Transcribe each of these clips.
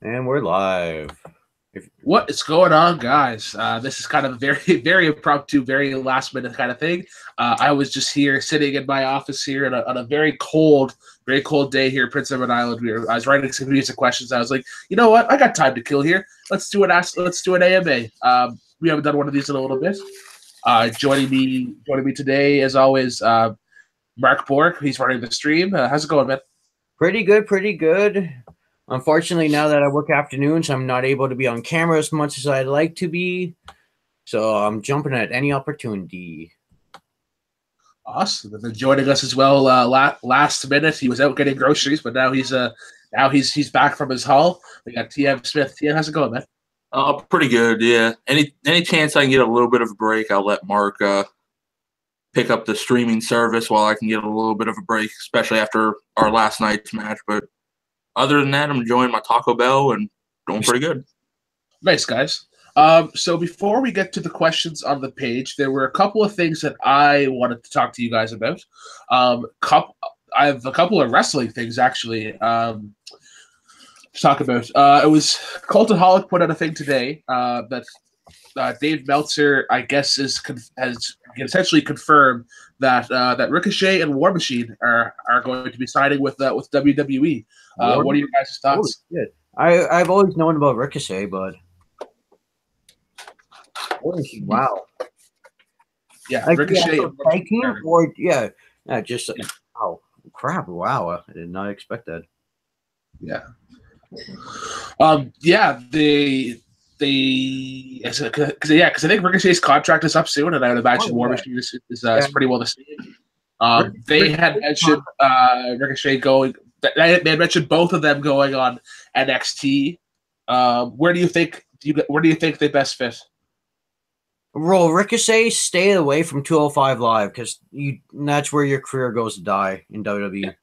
And we're live. What is going on, guys? This is kind of a very, very impromptu, very last minute kind of thing. I was just here sitting in my office here on a very cold day here in Prince Edward Island. I was writing some music questions. I was like, you know what? I got time to kill here. Let's do an AMA. We haven't done one of these in a little bit. Joining me today, as always, Mark Bork. He's running the stream. How's it going, man? Pretty good, pretty good. Unfortunately, now that I work afternoons, I'm not able to be on camera as much as I'd like to be. So I'm jumping at any opportunity. Awesome. And then joining us as well last minute. He was out getting groceries, but now he's back from his haul. We got TM Smith. TM, how's it going, man? Pretty good, yeah. Any chance I can get a little bit of a break, I'll let Mark pick up the streaming service while I can get a little bit of a break, especially after our last night's match. But other than that, I'm enjoying my Taco Bell and doing pretty good. Nice, guys. So before we get to the questions on the page, there were a couple of things that I wanted to talk to you guys about. I have a couple of wrestling things actually to talk about. It was Cultaholic put out a thing today that Dave Meltzer, I guess, has essentially confirmed that that Ricochet and War Machine are going to be signing with WWE. What are your guys' thoughts? I've always known about Ricochet, but wow, yeah, Ricochet just oh crap! Wow, I did not expect that. Yeah, because I think Ricochet's contract is up soon, and I would imagine War Machine is pretty well the same. They had mentioned Ricochet going. They had mentioned both of them going on NXT. Where do you think they best fit? Roll Ricochet, stay away from 205 Live because that's where your career goes to die in WWE.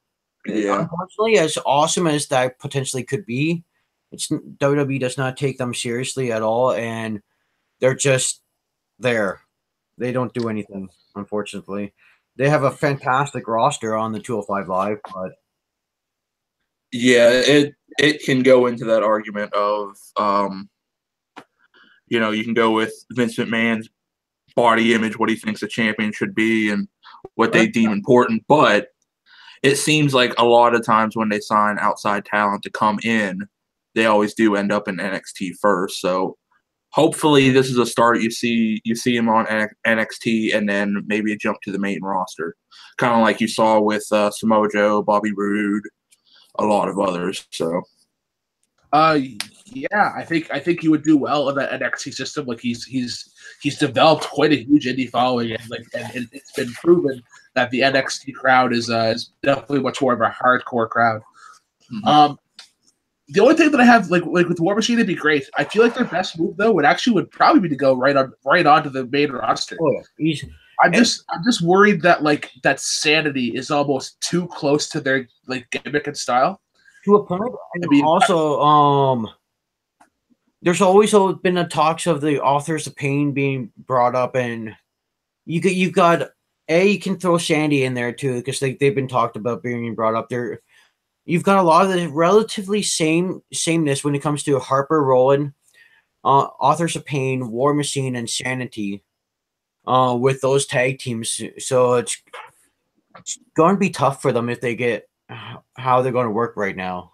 Yeah. Unfortunately, as awesome as that potentially could be, WWE does not take them seriously at all, and they're just there. They don't do anything, unfortunately. They have a fantastic roster on the 205 Live, but yeah, it can go into that argument of you can go with Vince McMahon's body image, what he thinks a champion should be, and what they deem important. But it seems like a lot of times when they sign outside talent to come in, they always do end up in NXT first. So hopefully this is a start. You see him on NXT and then maybe a jump to the main roster, kind of like you saw with Samoa Joe, Bobby Roode, a lot of others. So. Yeah, I think he would do well in that NXT system. Like he's developed quite a huge indie following, and it's been proven that the NXT crowd is definitely much more of a hardcore crowd. Mm-hmm. The only thing that I have like with War Machine, it'd be great. I feel like their best move though would probably be to go right onto the main roster. Oh, yeah. I'm just worried that that Sanity is almost too close to their gimmick and style. To a point. And also, there's always been the talks of the Authors of Pain being brought up, and you can throw Sandy in there too because they've been talked about being brought up there. You've got a lot of the relatively sameness when it comes to Harper, Rowan, Authors of Pain, War Machine, and Sanity with those tag teams. So it's going to be tough for them if they get how they're going to work right now.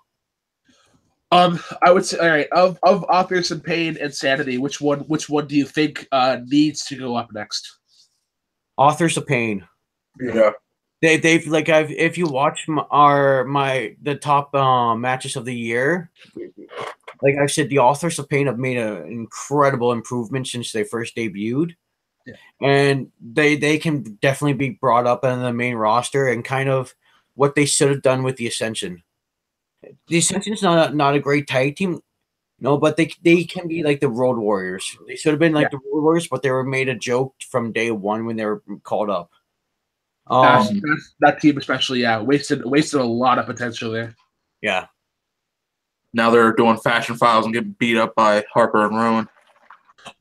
I would say, all right, of Authors of Pain and Sanity, which one do you think needs to go up next? Authors of Pain. Yeah. If you watch the top matches of the year, like I said, the Authors of Pain have made an incredible improvement since they first debuted. Yeah. And they can definitely be brought up on the main roster and kind of what they should have done with the Ascension. The Ascension's not a great tag team, no, but they can be like the Road Warriors. They should have been like the Road Warriors, but they were made a joke from day one when they were called up. That team especially, wasted a lot of potential there. Yeah. Now they're doing Fashion Files and getting beat up by Harper and Rowan.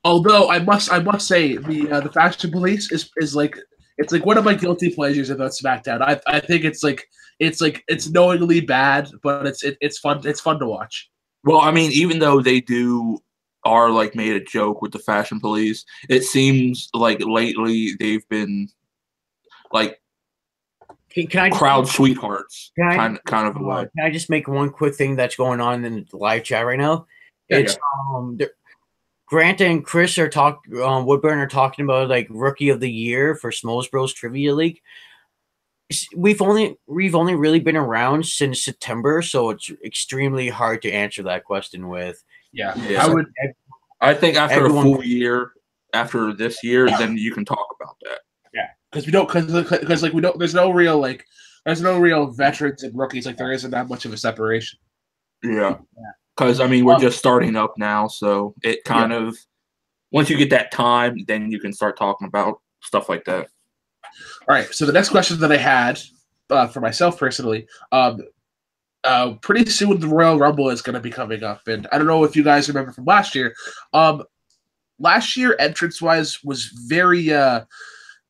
Although I must say the Fashion Police is like it's like one of my guilty pleasures about SmackDown. I think it's knowingly bad, but it's fun. It's fun to watch. Well, I mean, even though they are like made a joke with the Fashion Police, it seems like lately they've been like Can I just, crowd sweethearts, can I, kind of a way. can I just make one quick thing that's going on in the live chat right now? Yeah, It's Grant and Chris are Woodburn are talking about like Rookie of the Year for Smoles Bros Trivia League. We've only really been around since September, so it's extremely hard to answer that question with. Yeah. I think after a full year, after this year, then you can talk about that. Yeah, because we don't, because like we don't. There's no real veterans and rookies. Like there isn't that much of a separation. Yeah. Because I mean, we're just starting up now, so it kind of once you get that time, then you can start talking about stuff like that. All right. So the next question that I had for myself personally, pretty soon the Royal Rumble is going to be coming up, and I don't know if you guys remember from last year. Last year, entrance-wise, was very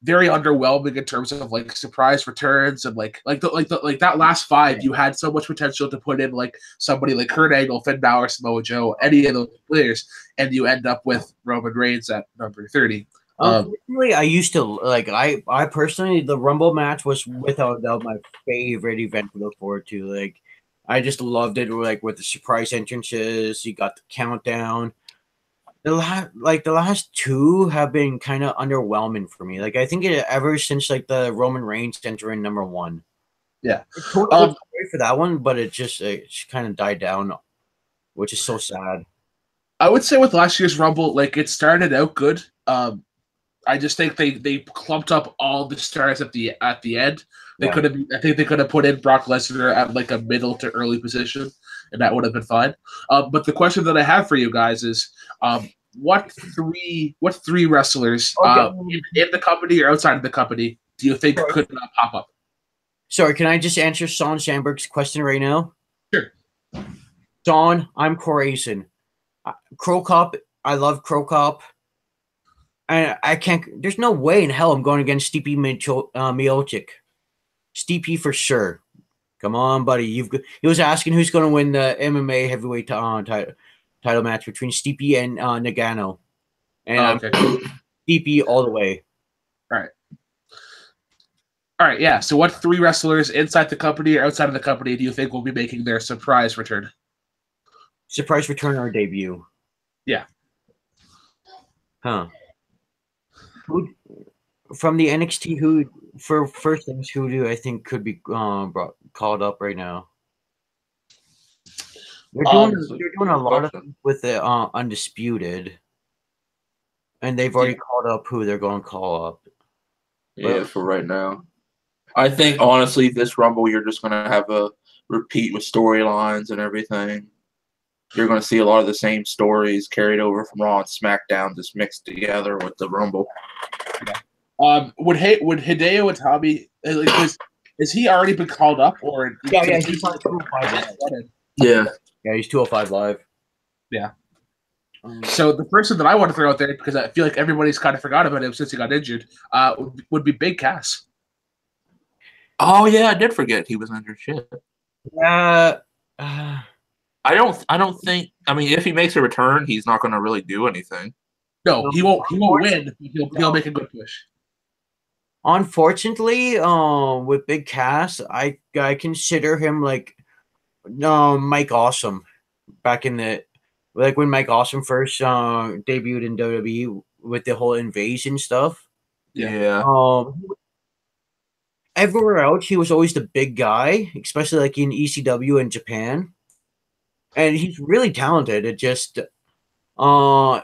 underwhelming in terms of like surprise returns and like that last 5. You had so much potential to put in like somebody like Kurt Angle, Finn Balor, Samoa Joe, any of those players, and you end up with Roman Reigns at number 30. Unfortunately, I used to like I personally the Rumble match was without a doubt my favorite event to look forward to. Like I just loved it. Like with the surprise entrances, you got the countdown. The last 2 have been kind of underwhelming for me. Like I think ever since like the Roman Reigns entering number 1. Yeah, totally for that one, but it kind of died down, which is so sad. I would say with last year's Rumble, like it started out good. I just think they clumped up all the stars at the end. I think they could have put in Brock Lesnar at like a middle to early position, and that would have been fine. But the question that I have for you guys is, what three wrestlers in the company or outside of the company do you think could pop up? Sorry, can I just answer Sean Sandberg's question right now? Sure. Sean, I'm Corazon. Crow Cop, I love Crow Cop. I can't. There's no way in hell I'm going against Stipe Miocic. Stipe for sure. Come on, buddy. He was asking who's going to win the MMA heavyweight title match between Stipe and Nagano, and Stipe all the way. All right. Yeah. So, what 3 wrestlers inside the company or outside of the company do you think will be making their surprise return? Surprise return or debut? Yeah. Huh. From the NXT, who do I think could be called up right now? They're doing a lot of things with the Undisputed, and they've already called up who they're going to call up. Yeah, for right now. I think honestly, this Rumble you're just going to have a repeat with storylines and everything. You're going to see a lot of the same stories carried over from Raw and SmackDown, just mixed together with the Rumble. Would Hideo Itami is he already been called up or? Yeah, he's on 205 Live. Yeah, he's 205 Live. Yeah. So the person that I want to throw out there, because I feel like everybody's kind of forgot about him since he got injured, would be Big Cass. Oh yeah, I did forget he was injured. Shit. I don't think. I mean, if he makes a return, he's not going to really do anything. No, he won't. He won't win. He'll make a good push. Unfortunately, with Big Cass, I consider him like Mike Awesome back in the when Mike Awesome first debuted in WWE with the whole invasion stuff. Yeah. Everywhere else, he was always the big guy, especially like in ECW in Japan. And he's really talented. It just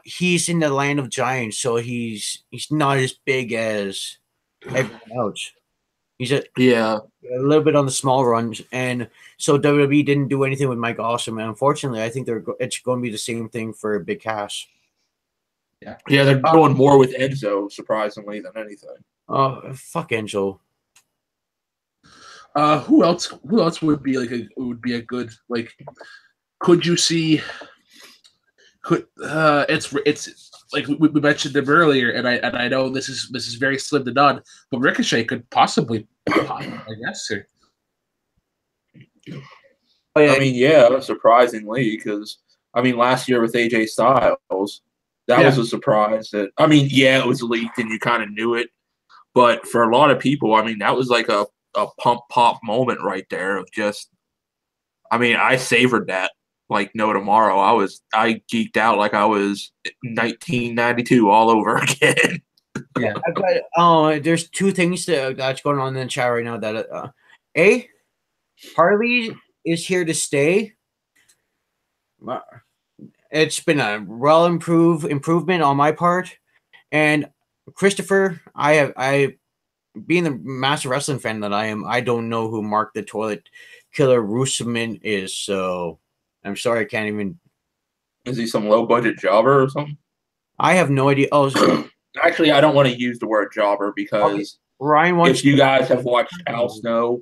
he's in the land of giants, so he's not as big as everyone else. He's a little bit on the small runs, and so WWE didn't do anything with Mike Awesome. And unfortunately, I think it's going to be the same thing for Big Cass. Yeah, they're going more with Enzo, surprisingly, than anything. Fuck Enzo. Who else would be a good like? Could you see? It's like we mentioned him earlier, and I know this is very slim to none, but Ricochet could possibly pop, I guess. Oh, yeah. I mean, yeah, surprisingly, because I mean, last year with AJ Styles, that was a surprise. That I mean, yeah, it was leaked and you kind of knew it, but for a lot of people, I mean, that was like a pump pop moment right there of just. I mean, I savored that like no tomorrow. I geeked out like I was 1992 all over again. Yeah. I've got, there's two things that's going on in the chat right now. That Harley is here to stay. It's been a improvement on my part, and Christopher, I being the massive wrestling fan that I am, I don't know who Mark the Toilet Killer Russoman is, so I'm sorry I can't even. Is he some low budget jobber or something? I have no idea. Oh, actually, I don't want to use the word jobber because Ryan wants. If you guys have watched Al Snow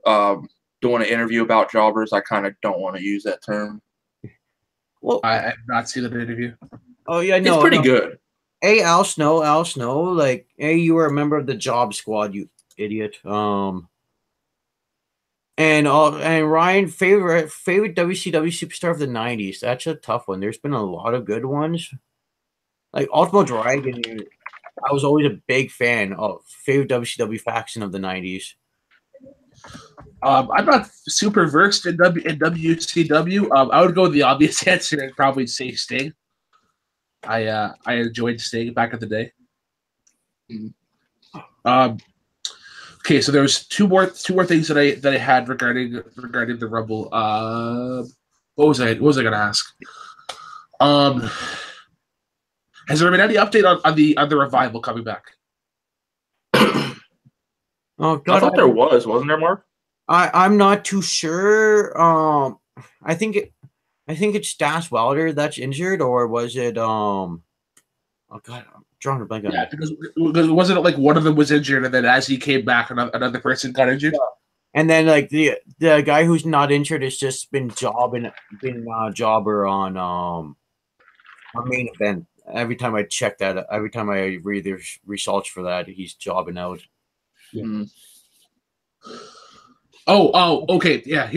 doing an interview about jobbers, I kind of don't want to use that term. Well, I have not seen that interview. Oh yeah, no, it's pretty good. Hey, Al Snow, like, hey, you were a member of the Job Squad, you idiot. And Ryan, favorite WCW superstar of the '90s. That's a tough one. There's been a lot of good ones. Like Ultimo Dragon, I was always a big fan of favorite WCW faction of the '90s. I'm not super versed in WCW. I would go with the obvious answer and probably say Sting. I enjoyed Sting back in the day. Okay, so there was two more things that I had regarding the Rumble. What was I gonna ask? Has there been any update on the Revival coming back? Oh God, I thought there wasn't there, Mark? I'm not too sure. I think it's Dash Wilder that's injured, or was it Oh God, I'm drawing a blank on it. Because wasn't it like one of them was injured, and then as he came back, another person got injured? Yeah. And then like the guy who's not injured has just been jobber on main event. Every time I check that, every time I read the results for that, he's jobbing out. Yeah. Mm. Oh, okay. Yeah.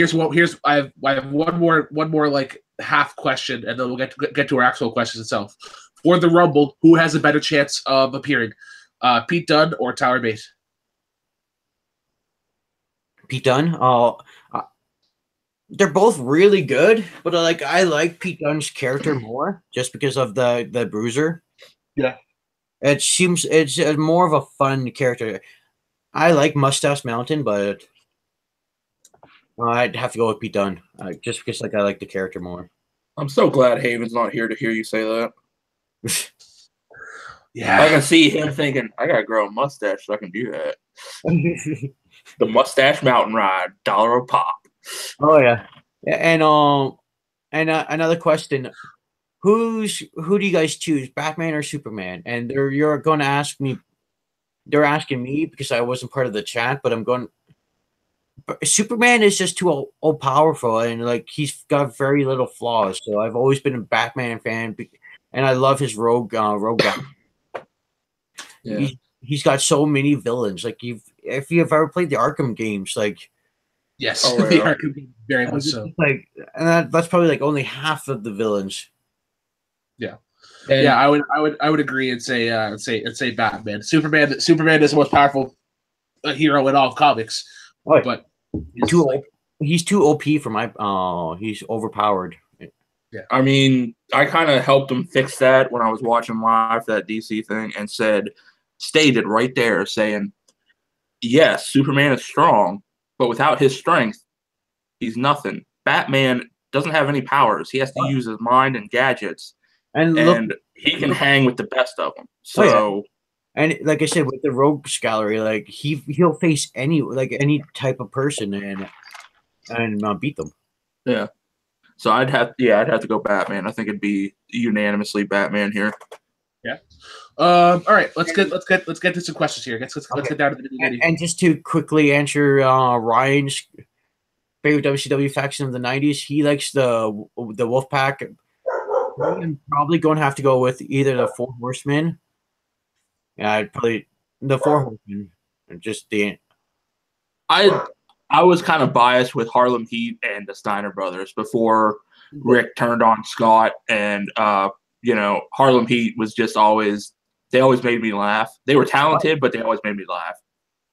I have one more like half question, and then we'll get to our actual questions itself. For the Rumble, who has a better chance of appearing, Pete Dunne or Tyler Bate? Pete Dunne. They're both really good, but I like Pete Dunne's character more just because of the Bruiser. Yeah. It seems it's more of a fun character. I like Mustache Mountain, but I'd have to go with Pete Dunne just because I like the character more. I'm so glad Haven's not here to hear you say that. Yeah, I can see him thinking, I gotta grow a mustache so I can do that. The Mustache Mountain Ride, $1 a pop. Oh yeah, and another question: Who do you guys choose, Batman or Superman? And you're going to ask me. They're asking me because I wasn't part of the chat, but I'm going. Superman is just too all powerful, and he's got very little flaws. So I've always been a Batman fan, and I love his rogue guy. Yeah. He's got so many villains. If you've ever played the Arkham games, yes, the Arkham games, very much so. And that's probably only half of the villains. Yeah. And yeah, I would agree and say Batman. Superman is the most powerful hero in all of comics. Oh, but he's too OP for my. He's overpowered. Yeah, I mean, I kind of helped him fix that when I was watching live that DC thing, and stated right there, saying, "Yes, Superman is strong, but without his strength, he's nothing. Batman doesn't have any powers. He has to use his mind and gadgets, and he can hang with the best of them." So. Oh, yeah. And like I said, with the Rogues Gallery, he'll face any type of person and beat them. Yeah. So I'd have to go Batman. I think it'd be unanimously Batman here. Yeah. All right. Let's get to some questions here. Let's get down to the nitty-gritty. And just to quickly answer Ryan's favorite WCW faction of the '90s, he likes the Wolfpack. I'm probably going to have to go with either the Four Horsemen. Yeah, I'd probably the Four Horsemen. Just the. I I was kind of biased with Harlem Heat and the Steiner brothers before Rick turned on Scott, and Harlem Heat was just always made me laugh. They were talented, but they always made me laugh.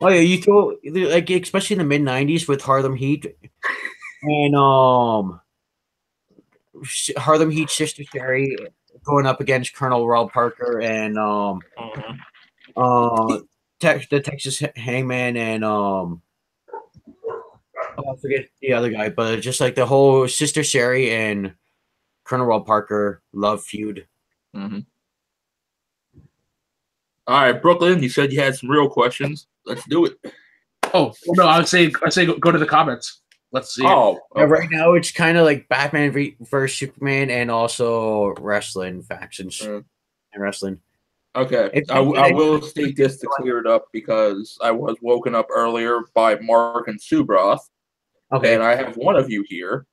Oh yeah, you throw like especially in the mid-90s with Harlem Heat and Harlem Heat Sister Sherry going up against Colonel Rob Parker and the Texas Hangman and I forget the other guy, but just like the whole Sister Sherry and Colonel Rob Parker love feud. Mm-hmm. All right, Brooklyn, you said you had some real questions. Let's do it. Oh, no, I would say go to the comments. Let's see. Oh, okay. Right now it's kind of like Batman versus Superman and also wrestling factions and wrestling. Okay, I will state this to clear it up because I was woken up earlier by Mark and Subroth. Okay, and I have one of you here.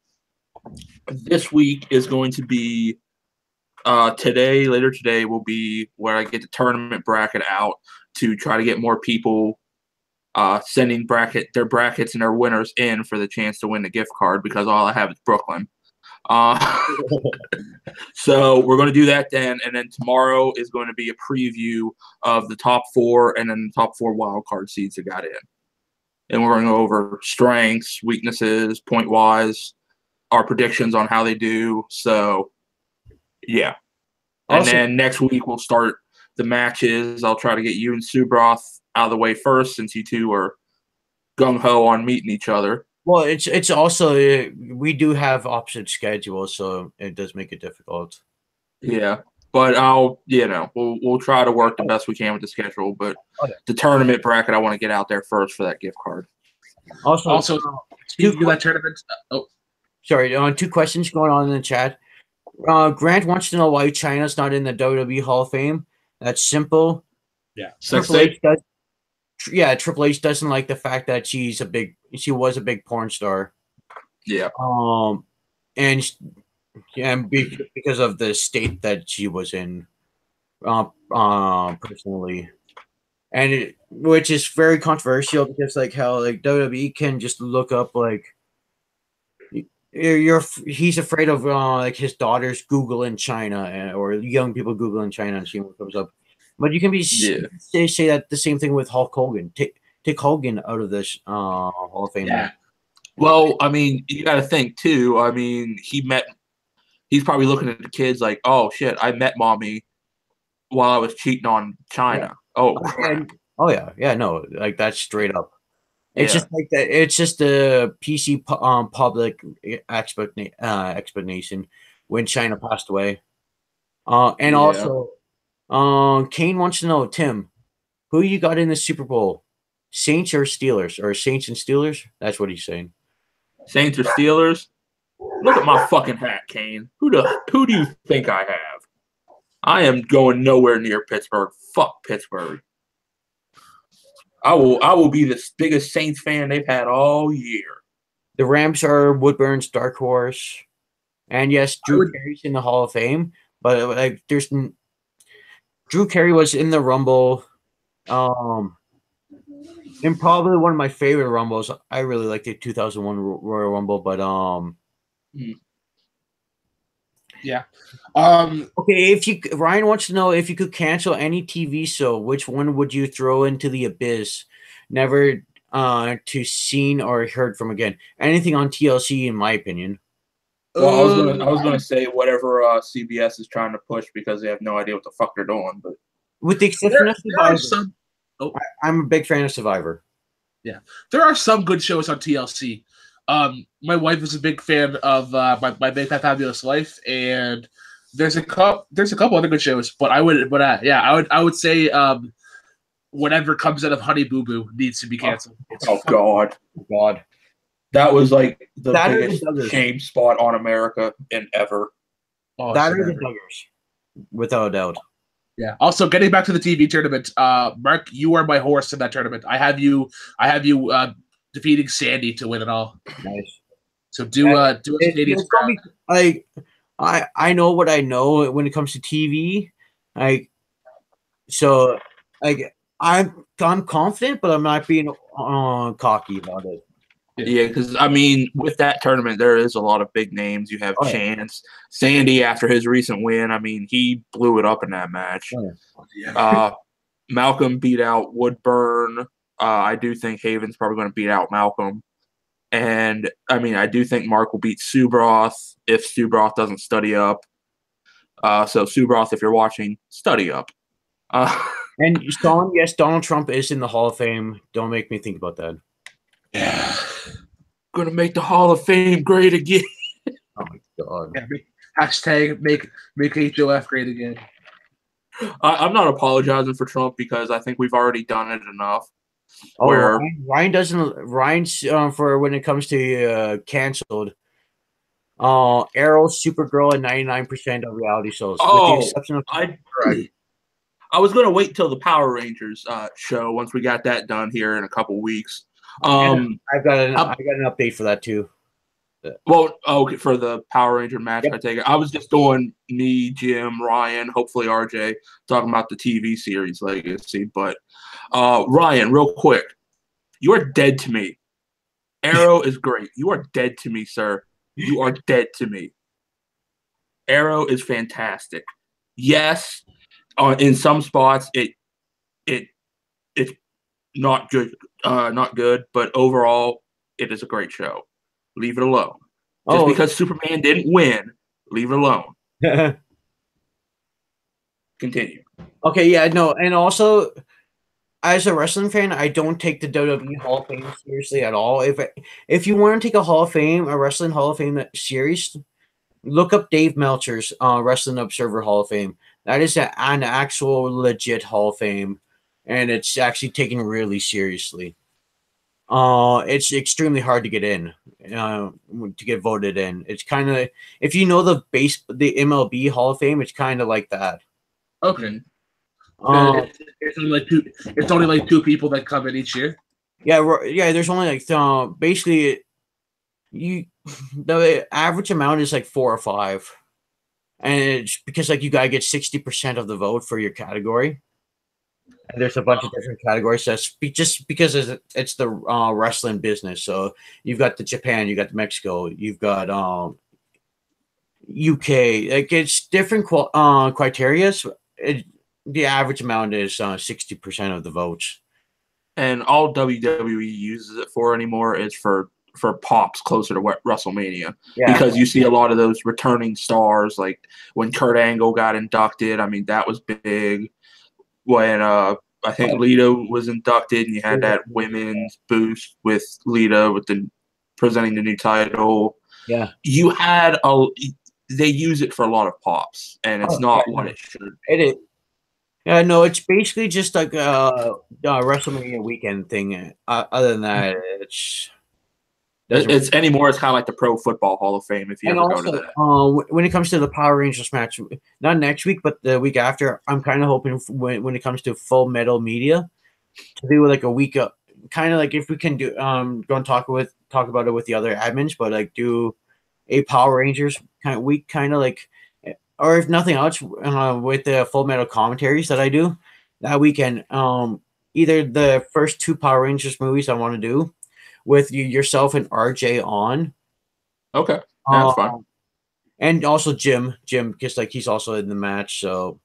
This week is going to be later today will be where I get the tournament bracket out to try to get more people sending their brackets and their winners in for the chance to win the gift card because all I have is Brooklyn. So we're going to do that then, and then tomorrow is going to be a preview of the top 4 and then the top 4 wild card seeds that got in. And we're going to go over strengths, weaknesses, point-wise, our predictions on how they do. So, yeah. And then next week we'll start the matches. I'll try to get you and Subroth out of the way first since you two are gung-ho on meeting each other. Well, it's also we do have opposite schedules, so it does make it difficult. Yeah, but we'll try to work the best we can with the schedule. But the tournament bracket, I want to get out there first for that gift card. Also, speaking of that tournament. Sorry, 2 questions going on in the chat. Grant wants to know why China's not in the WWE Hall of Fame. That's simple. Yeah, Triple H doesn't like the fact that she was a big porn star. Yeah. And because of the state that she was in, personally, and which is very controversial because like how like WWE can just look up like he's afraid of like his daughters Google in China or young people Google in China and see what comes up. But you can say that the same thing with Hulk Hogan. Take Hogan out of this Hall of Fame. Yeah. Well, I mean, you got to think too. I mean, he's probably looking at the kids like, oh shit, I met mommy while I was cheating on China. Yeah. Oh crap. No, like that's straight up. It's just like that. It's just the PC public explanation when China passed away. Also, Kane wants to know, Tim, who you got in the Super Bowl? Saints or Steelers? Or Saints and Steelers? That's what he's saying. Saints or Steelers? Look at my fucking hat, Kane. Who do you think I have? I am going nowhere near Pittsburgh. Fuck Pittsburgh. I will be the biggest Saints fan they've had all year. The Rams are Woodburn's dark horse. And yes, Drew Carey's in the Hall of Fame, but like Drew Carey was in the Rumble. And probably one of my favorite Rumbles. I really like the 2001 Royal Rumble, but yeah. Okay, Ryan wants to know if you could cancel any TV show, which one would you throw into the abyss, never to seen or heard from again? Anything on TLC, in my opinion. Well, I was gonna say whatever CBS is trying to push because they have no idea what the fuck they're doing. But with the exception of Survivor, I'm a big fan of Survivor. Yeah, there are some good shows on TLC. My wife is a big fan of my Big Fat Fabulous Life, and there's a couple other good shows. But I would say whatever comes out of Honey Boo Boo needs to be canceled. Oh God. That was like the biggest shame spot on America in ever. That are the Duggars, without a doubt. Yeah. Also, getting back to the TV tournament, Mark, you are my horse in that tournament. I have you defeating Sandy to win it all. Nice. So do a Canadian. I know what I know when it comes to TV. I'm confident, but I'm not being cocky about it. Yeah, because I mean, with that tournament, there is a lot of big names. You have Chance, Sandy after his recent win. I mean, he blew it up in that match. Malcolm beat out Woodburn. I do think Haven's probably going to beat out Malcolm. And I mean, I do think Mark will beat Subroth if Subroth doesn't study up. So Subroth, if you're watching, study up. And Sean, yes, Donald Trump is in the Hall of Fame. Don't make me think about that. Yeah. Gonna make the Hall of Fame great again. Oh my god. Yeah, hashtag make HOF great again. I'm not apologizing for Trump because I think we've already done it enough. Oh, Ryan doesn't. Ryan's for when it comes to canceled. Arrow, Supergirl, and 99% of reality shows. With the exception of I was going to wait till the Power Rangers show once we got that done here in a couple weeks. I've got an update for that too. Well, okay, for the Power Ranger match, I take it. I was just doing me, Jim, Ryan, hopefully RJ, talking about the TV series Legacy. But Ryan, real quick, you are dead to me. Arrow is great. You are dead to me, sir. You are dead to me. Arrow is fantastic. Yes, in some spots it's not good, but overall it is a great show. Leave it alone. Just because Superman didn't win, leave it alone. Continue. Okay, yeah, no, and also as a wrestling fan, I don't take the WWE Hall of Fame seriously at all. If you want to take a wrestling Hall of Fame series, look up Dave Meltzer's Wrestling Observer Hall of Fame. That is an actual legit Hall of Fame, and it's actually taken really seriously. It's extremely hard to get in, to get voted in. It's kind of, if you know the MLB Hall of Fame, it's kind of like that. Okay. It's only like two people that come in each year. Yeah. There's only like basically the average amount is like 4 or 5, and it's because like you gotta get 60% of the vote for your category. And there's a bunch of different categories. That's just because it's the wrestling business. So you've got the Japan, you got the Mexico, you've got UK. Like it's different criteria. The average amount is 60% of the votes. And all WWE uses it for anymore is for pops closer to WrestleMania. Yeah. Because you see a lot of those returning stars, like when Kurt Angle got inducted. I mean, that was big. When I think Lita was inducted, and you had that women's boost with Lita presenting the new title. Yeah, you had they use it for a lot of pops, and it's not what it should be. It is. Yeah, no, it's basically just like a WrestleMania weekend thing. Other than that, it's anymore. It's kind of like the Pro Football Hall of Fame. If you ever go to that. When it comes to the Power Rangers match, not next week, but the week after, I'm kind of hoping when it comes to Full Metal Media to do like a week, kind of like if we can do go and talk about it with the other admins, but like do a Power Rangers kind of week, kind of like, or if nothing else, with the Full Metal commentaries that I do that weekend. Either the first 2 Power Rangers movies I want to do with yourself and RJ on. Okay, that's fine. And also Jim, because like he's also in the match. So,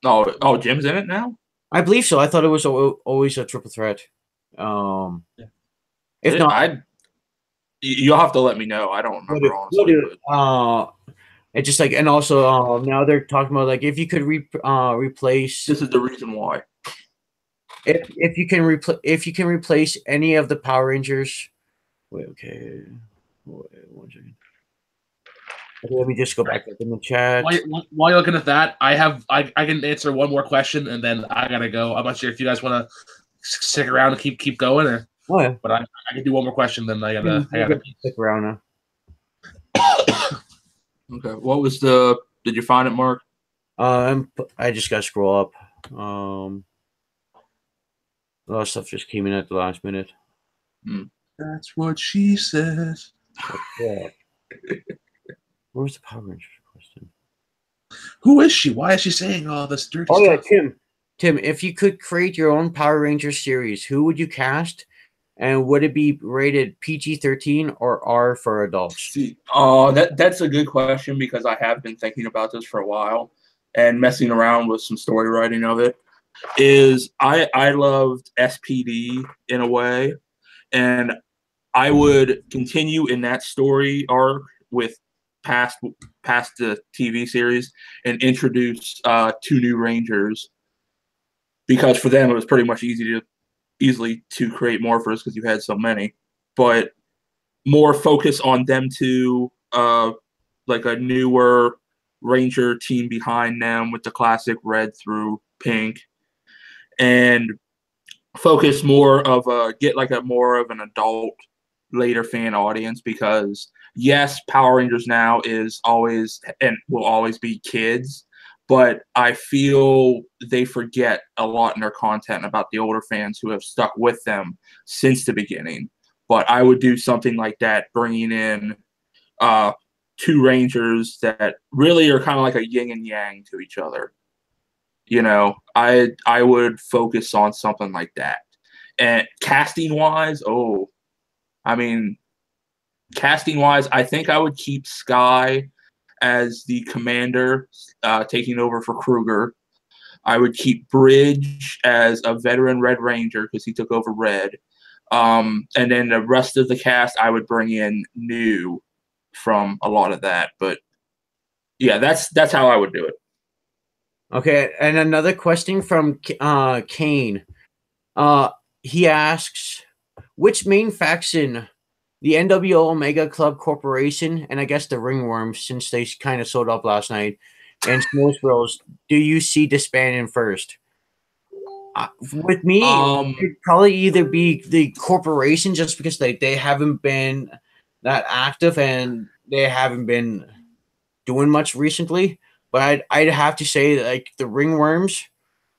Jim's in it now. I believe so. I thought it was always a triple threat. If not, you'll have to let me know. I don't remember honestly. It's just like, and also now they're talking about like if you could replace. This is the reason why. If you can replace any of the Power Rangers. Wait, okay. Wait, 1 second. Okay, let me just go back up in the chat. While you're looking at that, I can answer one more question and then I gotta go. I'm not sure if you guys want to stick around and keep going, or but I can do one more question. Then I gotta stick around now. Okay, what was did you find it, Mark? I just gotta scroll up. A lot of stuff just came in at the last minute. That's what she says. Yeah. Where's the Power Rangers question? Who is she? Why is she saying all this dirty stuff? Yeah, Tim, if you could create your own Power Rangers series, who would you cast And would it be rated PG-13 or R for adults? See, that's a good question because I have been thinking about this for a while and messing around with some story writing of it. I loved SPD in a way, and I would continue in that story arc with past the TV series and introduce 2 new Rangers, because for them it was pretty much easily to create morphers because you had so many, but more focus on them to like a newer Ranger team behind them with the classic red through pink, and focus more of more of an adult later fan audience, because yes, Power Rangers now is always and will always be kids, but I feel they forget a lot in their content about the older fans who have stuck with them since the beginning. But I would do something like that, bringing in 2 Rangers that really are kind of like a yin and yang to each other. You know, I would focus on something like that. And casting wise, I think I would keep Sky as the commander, taking over for Kruger. I would keep Bridge as a veteran Red Ranger because he took over Red. And then the rest of the cast, I would bring in new from a lot of that. But yeah, that's how I would do it. Okay, and another question from Kane. He asks, which main faction, the NWO Omega Club Corporation, and I guess the Ringworms, since they kind of sold up last night, and Smoke Bros, do you see disbanding first? With me, it'd probably either be the corporation, just because they haven't been that active and they haven't been doing much recently. But I'd have to say like the Ringworms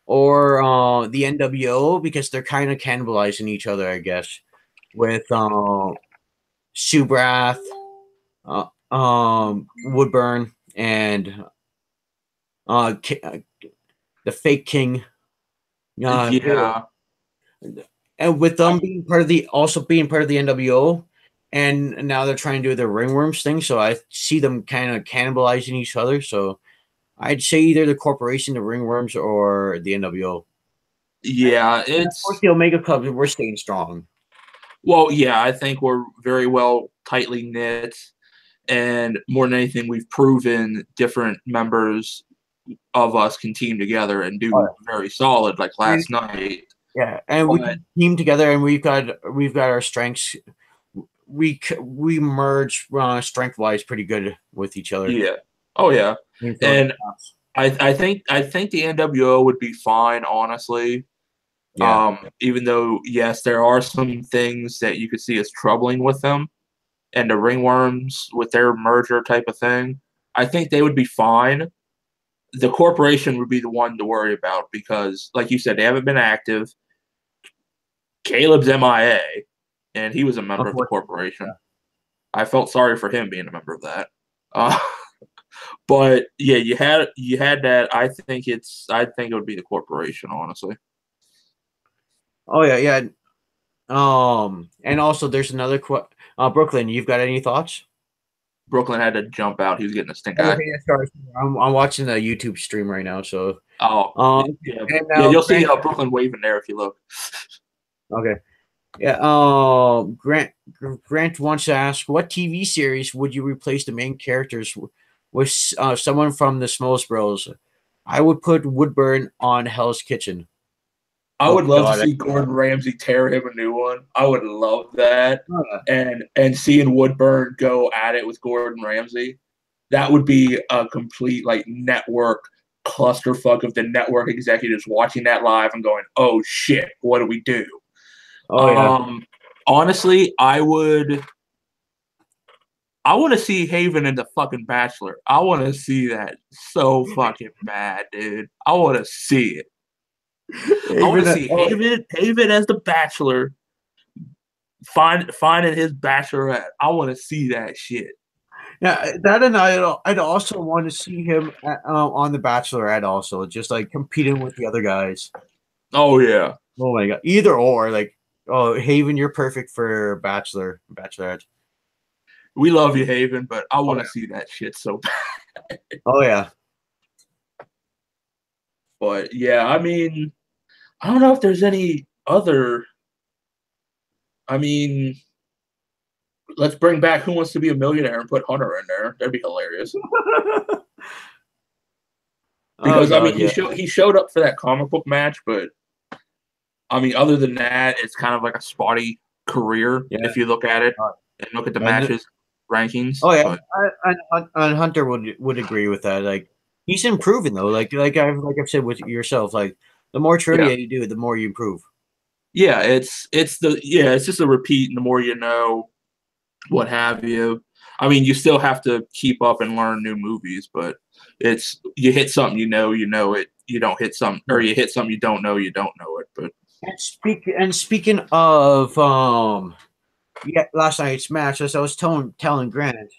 or the NWO, because they're kind of cannibalizing each other, I guess, with Subrath, Woodburn, and the Fake King. Yeah. And with them being part of the NWO, and now they're trying to do the Ringworms thing, so I see them kind of cannibalizing each other. So I'd say either the corporation, the Ringworms, or the NWO. Yeah, of course the Omega Club, we're staying strong. Well, yeah, I think we're very well tightly knit, and more than anything, we've proven different members of us can team together and do very solid, like last night. Yeah, and we team together, and we've got our strengths. We merge strength wise pretty good with each other. Yeah. Oh yeah. And I think the NWO would be fine, honestly. Yeah. Even though yes, there are some things that you could see as troubling with them, and the Ringworms with their merger type of thing, I think they would be fine. The corporation would be the one to worry about because, like you said, they haven't been active. Caleb's MIA, and he was a member of the corporation. Yeah. I felt sorry for him being a member of that. But yeah, you had that. I think it would be the corporation, honestly. Oh yeah. And also there's another Brooklyn, you've got any thoughts? Brooklyn had to jump out. He was getting a stink eye. Okay, sorry. I'm watching the YouTube stream right now, so. Yeah, you'll see Brooklyn waving there if you look. Okay. Yeah. Grant wants to ask, what TV series would you replace the main characters with someone from the Smoke Bros? I would put Woodburn on Hell's Kitchen. I would love to see Gordon Ramsay tear him a new one. I would love that. And seeing Woodburn go at it with Gordon Ramsay, that would be a complete like network clusterfuck of the network executives watching that live and going, "Oh shit, what do we do?" Honestly, I want to see Haven and the fucking Bachelor. I want to see that so fucking bad, dude. I want to see it. I want to see Haven as the Bachelor, finding his Bachelorette. I want to see that shit. Yeah, that, and I'd also want to see him on the Bachelorette, also just like competing with the other guys. Oh yeah. Oh my god, either or, like Oh, Haven, you're perfect for Bachelorette. We love you, Haven, but I want to yeah. see that shit so bad. Oh yeah. But yeah, I mean, I don't know if there's any other. I mean, let's bring back Who Wants to Be a Millionaire and put Hunter in there. That'd be hilarious. Because God, I mean, yeah. he showed up for that comic book match, but I mean, other than that, it's kind of like a spotty career if you look at it and look at the matches rankings. Oh yeah, and Hunter would agree with that. Like he's improving though. Like I've said with yourself. Like the more trivia you do, the more you improve. Yeah, it's just a repeat, and the more you know, what have you. I mean, you still have to keep up and learn new movies, but it's you hit something, you know it. You don't hit something, or you hit something you don't know it. But speaking of last night's match, as I was telling Grant,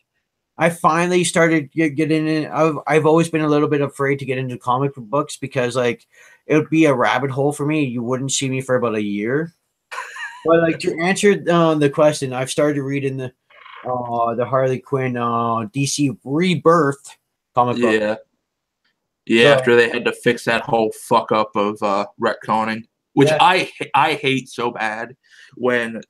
I finally started getting in. I've always been a little bit afraid to get into comic books because like it would be a rabbit hole for me. You wouldn't see me for about a year. But like to answer the question, I've started reading the Harley Quinn DC Rebirth comic book. Yeah, after they had to fix that whole fuck up of retconning, which I hate so bad when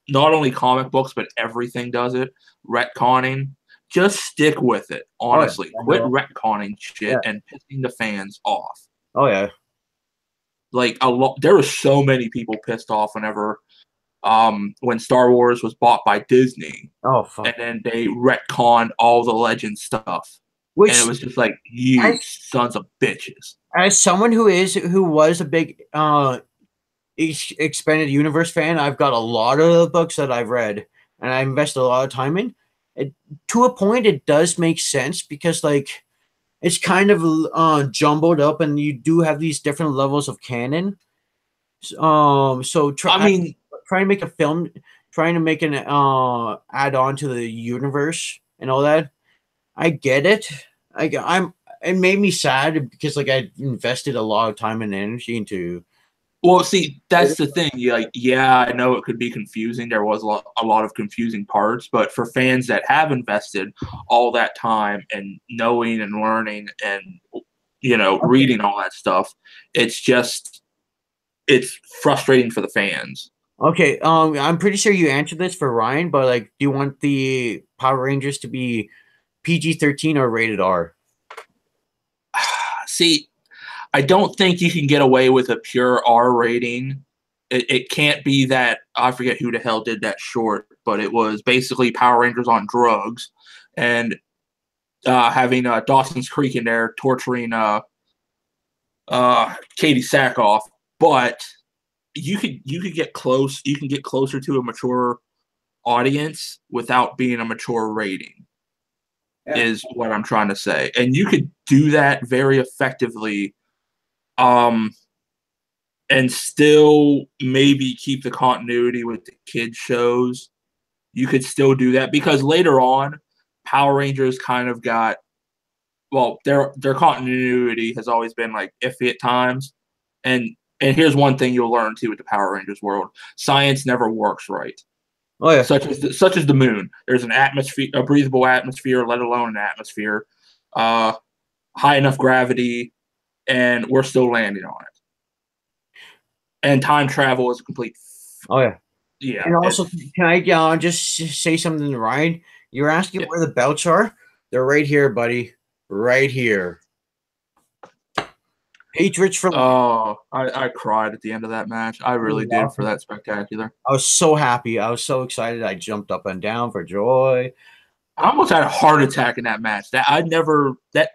not only comic books but everything does it. Retconning, just stick with it. Honestly, quit retconning shit and pissing the fans off. Oh yeah, like a lot. There were so many people pissed off when Star Wars was bought by Disney. Oh fuck! And then they retconned all the Legend stuff. And it was just like, you sons of bitches. As someone who was a big expanded universe fan, I've got a lot of the books that I've read, and I invested a lot of time in. To a point, it does make sense because like it's kind of jumbled up, and you do have these different levels of canon. So trying to make a film, trying to make an add on to the universe and all that. I get it. It made me sad because like I invested a lot of time and energy into. Well, see, that's the thing. I know it could be confusing. There was a lot of confusing parts, but for fans that have invested all that time and knowing and learning and reading all that stuff, it's frustrating for the fans. Okay, I'm pretty sure you answered this for Ryan, but like, do you want the Power Rangers to be PG-13 or rated R? See, I don't think you can get away with a pure R rating. It can't be that. I forget who the hell did that short, but it was basically Power Rangers on drugs and having Dawson's Creek in there torturing Katie Sackhoff. But you could get close. You can get closer to a mature audience without being a mature rating. Is what I'm trying to say. And you could do that very effectively and still maybe keep the continuity with the kids shows. You could still do that because later on, Power Rangers kind of got their continuity has always been like iffy at times. And here's one thing you'll learn too with the Power Rangers world: science never works right. Oh yeah, such as the moon. There's an atmosphere, a breathable atmosphere, let alone an atmosphere, high enough gravity, and we're still landing on it. And time travel is a complete. Oh yeah, yeah. And also, can I just say something to Ryan? You're asking where the belts are. They're right here, buddy. Right here. Patriots from. Oh, I cried at the end of that match. I really did for that spectacular. I was so happy. I was so excited. I jumped up and down for joy. I almost had a heart attack in that match. That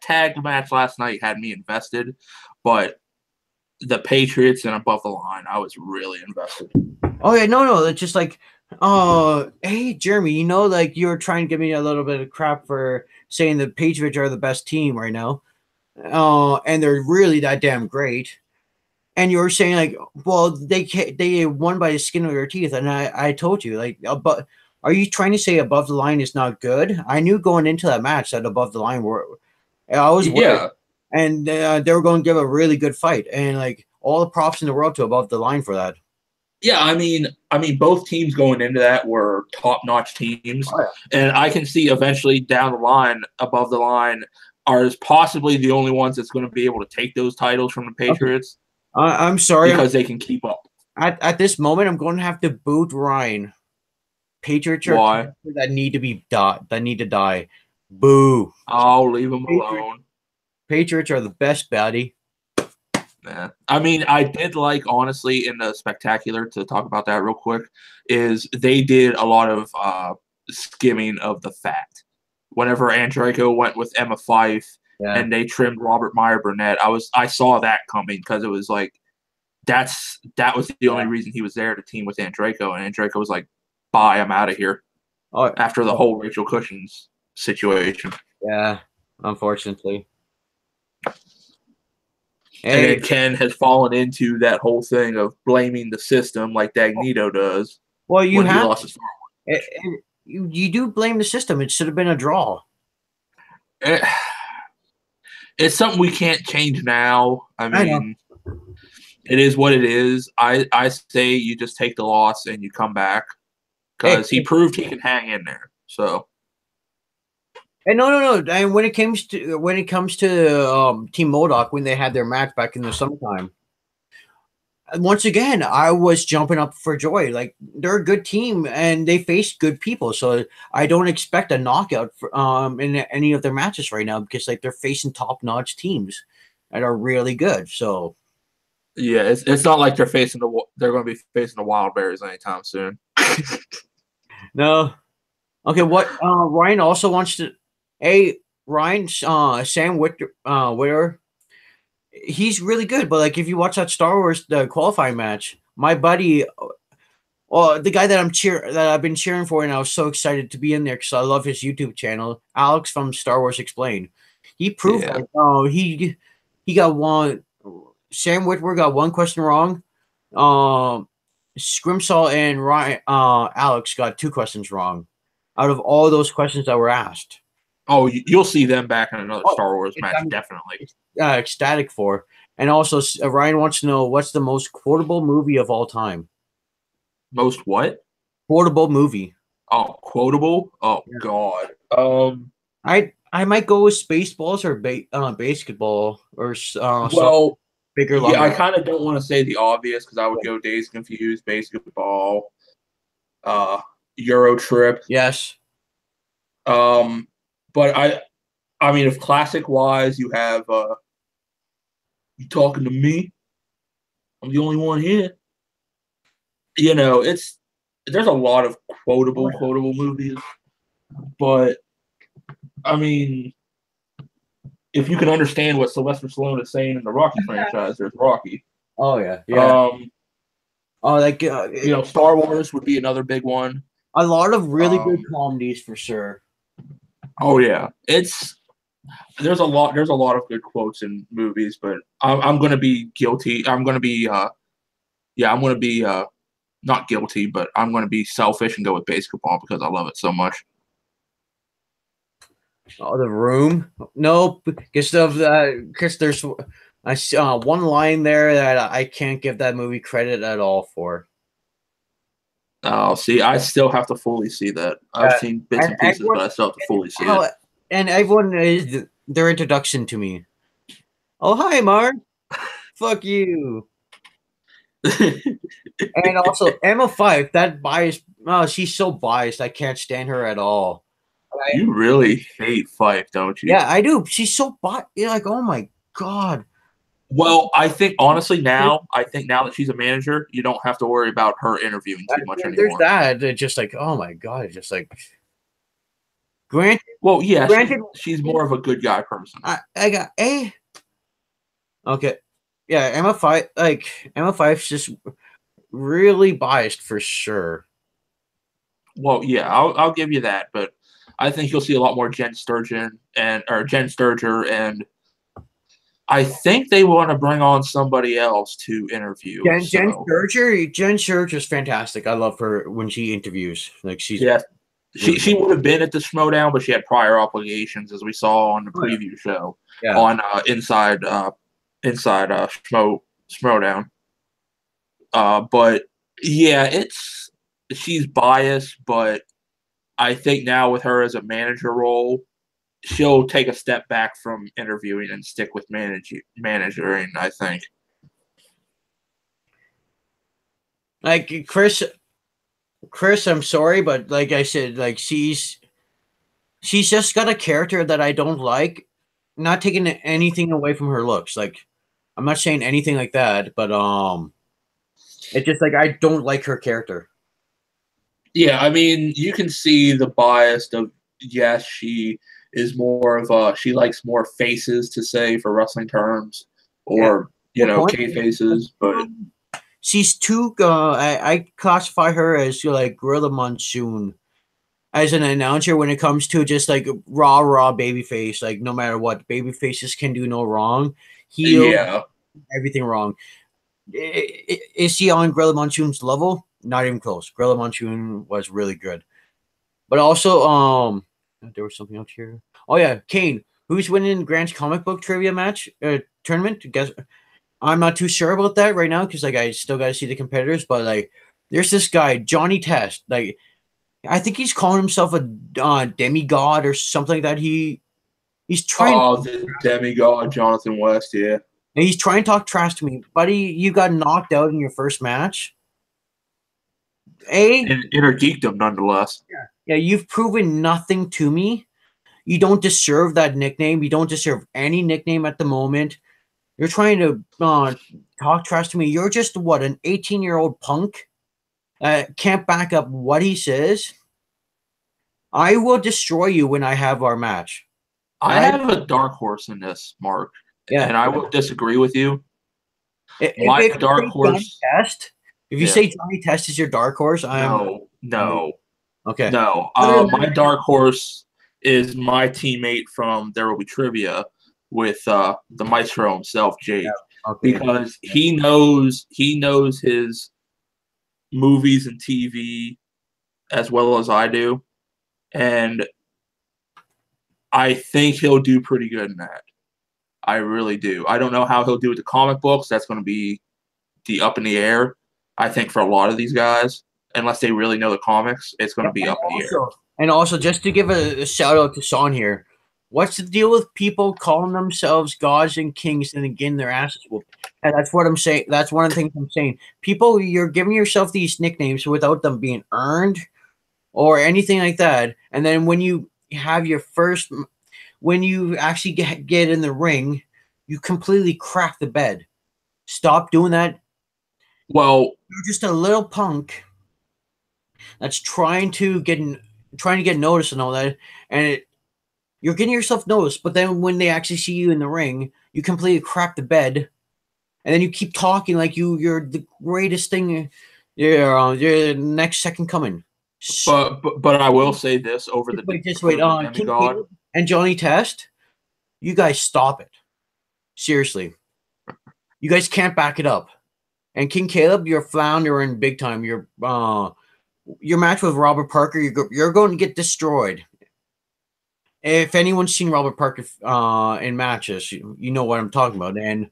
tag match last night had me invested, but the Patriots and Above the Line, I was really invested. Oh yeah, no, it's just like, hey Jeremy, like you're trying to give me a little bit of crap for saying the Patriots are the best team right now. And they're really that damn great. And you're saying like, well, they won by the skin of their teeth, and I told you like, but are you trying to say Above the Line is not good? I knew going into that match that Above the Line I was worried, and they were going to give a really good fight, and like all the props in the world to Above the Line for that. Yeah, I mean, both teams going into that were top-notch teams, Oh, yeah. and I can see eventually down the line, above the line, are possibly the only ones that's going to be able to take those titles from the Patriots. I'm sorry because they can keep up. At this moment. I'm going to have to boot Ryan. Patriots are Why? that need to be that need to die. Boo! I'll leave them alone. Patriots are the best, baddie. Yeah. I mean, I did like, honestly, in the spectacular, to talk about that real quick, is they did a lot of skimming of the fat. Whenever Andreyko went with Emma Fife and they trimmed Robert Meyer Burnett, I saw that coming because it was like that was the only reason he was there to team with Andreyko, and Andreyko was like, "Bye, I'm out of here." After the whole Rachel Cushing's situation. Yeah, unfortunately. And then Ken has fallen into that whole thing of blaming the system like Dagnito does. Well, you do blame the system. It should have been a draw. It's something we can't change now. I mean, it is what it is. I say you just take the loss and you come back because he proved he can hang in there. So. And no. And when it comes to Team MODOK, when they had their match back in the summertime, once again I was jumping up for joy. Like, they're a good team and they face good people, so I don't expect a knockout in any of their matches right now because like they're facing top-notch teams that are really good. So yeah, it's not like they're going to be facing the Wild Bears anytime soon. No. Okay, what Ryan also wants to. Ryan, Sam Witter, he's really good. But like, if you watch that Star Wars qualifying match, my buddy, the guy that I've been cheering for, and I was so excited to be in there because I love his YouTube channel, Alex from Star Wars Explained. He proved he got one. Sam Whitwer got one question wrong. Scrimshaw and Ryan, Alex got 2 questions wrong out of all those questions that were asked. Oh, you'll see them back in another Star Wars match, definitely. Ecstatic for. And also, Ryan wants to know, what's the most quotable movie of all time? Most what? Quotable movie. Oh, quotable? Oh, yeah. God. I might go with Spaceballs or basketball or bigger. Yeah, I kind of don't want to say the obvious because I would go Dazed Confused, basketball, Euro Trip. Yes. But I mean, if classic wise, you have You Talking to Me? I'm the only one here. You know, there's a lot of quotable movies, but I mean, if you can understand what Sylvester Stallone is saying in the Rocky franchise, there's Rocky. Oh yeah. Star Wars would be another big one. A lot of really good comedies for sure. Oh yeah, there's a lot of good quotes in movies, but I'm gonna be guilty. I'm gonna be not guilty, but I'm gonna be selfish and go with basketball because I love it so much. Oh, The Room? Nope, because there's one line there that I can't give that movie credit at all for. Oh, see, I still have to fully see that. I've seen bits and pieces, but I still have to fully see it. And everyone is their introduction to me. Oh, hi, Mark. Fuck you. And also Emma Fife, that bias. Oh, she's so biased. I can't stand her at all. You really hate Fife, don't you? Yeah, I do. She's so biased. You're like, oh my God. Well, I think honestly now that she's a manager, you don't have to worry about her interviewing too much anymore. There's that. It's just like, oh my God, it's just like. Granted. Well, yeah, she's more of a good guy person. I got a. Okay, yeah, Emma Fife's just really biased for sure. Well, yeah, I'll give you that, but I think you'll see a lot more Jen Sturger, and I think they want to bring on somebody else to interview. Jen Sturger is fantastic. I love her when she interviews. Like she would have been at the Schmodown, but she had prior obligations, as we saw on the preview show on Inside Schmodown. But Yeah, she's biased, but I think now with her as a manager role, she'll take a step back from interviewing and stick with managing, I think. Like Chris, I'm sorry, but like I said, like she's just got a character that I don't like. Not taking anything away from her looks. Like I'm not saying anything like that, but it's just like I don't like her character. Yeah, I mean, you can see the bias of yes, she is more of a she likes more faces to say for wrestling terms, or K faces, but she's too. I classify her as like Gorilla Monsoon as an announcer when it comes to just like raw baby face. Like no matter what, baby faces can do no wrong. Yeah, everything wrong. Is she on Gorilla Monsoon's level? Not even close. Gorilla Monsoon was really good, but also there was something else here. Oh yeah, Kane. Who's winning Grant's comic book trivia match tournament? Guess I'm not too sure about that right now because like I still got to see the competitors. But like, there's this guy Johnny Test. Like, I think he's calling himself a demigod or something like that. He's trying. Oh, the demigod, Jonathan West. Yeah, and he's trying to talk trash to me, buddy. You got knocked out in your first match. Inner geekdom, nonetheless. Yeah, you've proven nothing to me. You don't deserve that nickname. You don't deserve any nickname at the moment. You're trying to talk trash to me. You're just what, an 18-year-old punk? Can't back up what he says. I will destroy you when I have our match. I have a dark horse in this, Mark. Yeah. And I will disagree with you. My dark horse. If you say Johnny Test is your dark horse, No. Okay. No. My dark horse is my teammate from There Will Be Trivia with the maestro himself, Jake. Yeah. Okay. Because he knows his movies and TV as well as I do. And I think he'll do pretty good in that. I really do. I don't know how he'll do with the comic books. That's going to be up in the air. I think for a lot of these guys, unless they really know the comics, it's going to be up in the air. And also, just to give a shout out to Sean here, what's the deal with people calling themselves gods and kings and then getting their asses whooped? And that's what I'm saying. That's one of the things I'm saying. People, you're giving yourself these nicknames without them being earned or anything like that. And then when you have your first, when you actually get in the ring, you completely crack the bed. Stop doing that. Well, you're just a little punk that's trying to get noticed and all that, and you're getting yourself noticed. But then when they actually see you in the ring, you completely crap the bed, and then you keep talking like you're the greatest thing. You're the next second coming. But I will say this over the King and Johnny Test, you guys stop it. Seriously, you guys can't back it up. And King Caleb, you're floundering big time. Your match with Robert Parker, you're going to get destroyed. If anyone's seen Robert Parker in matches, you know what I'm talking about. And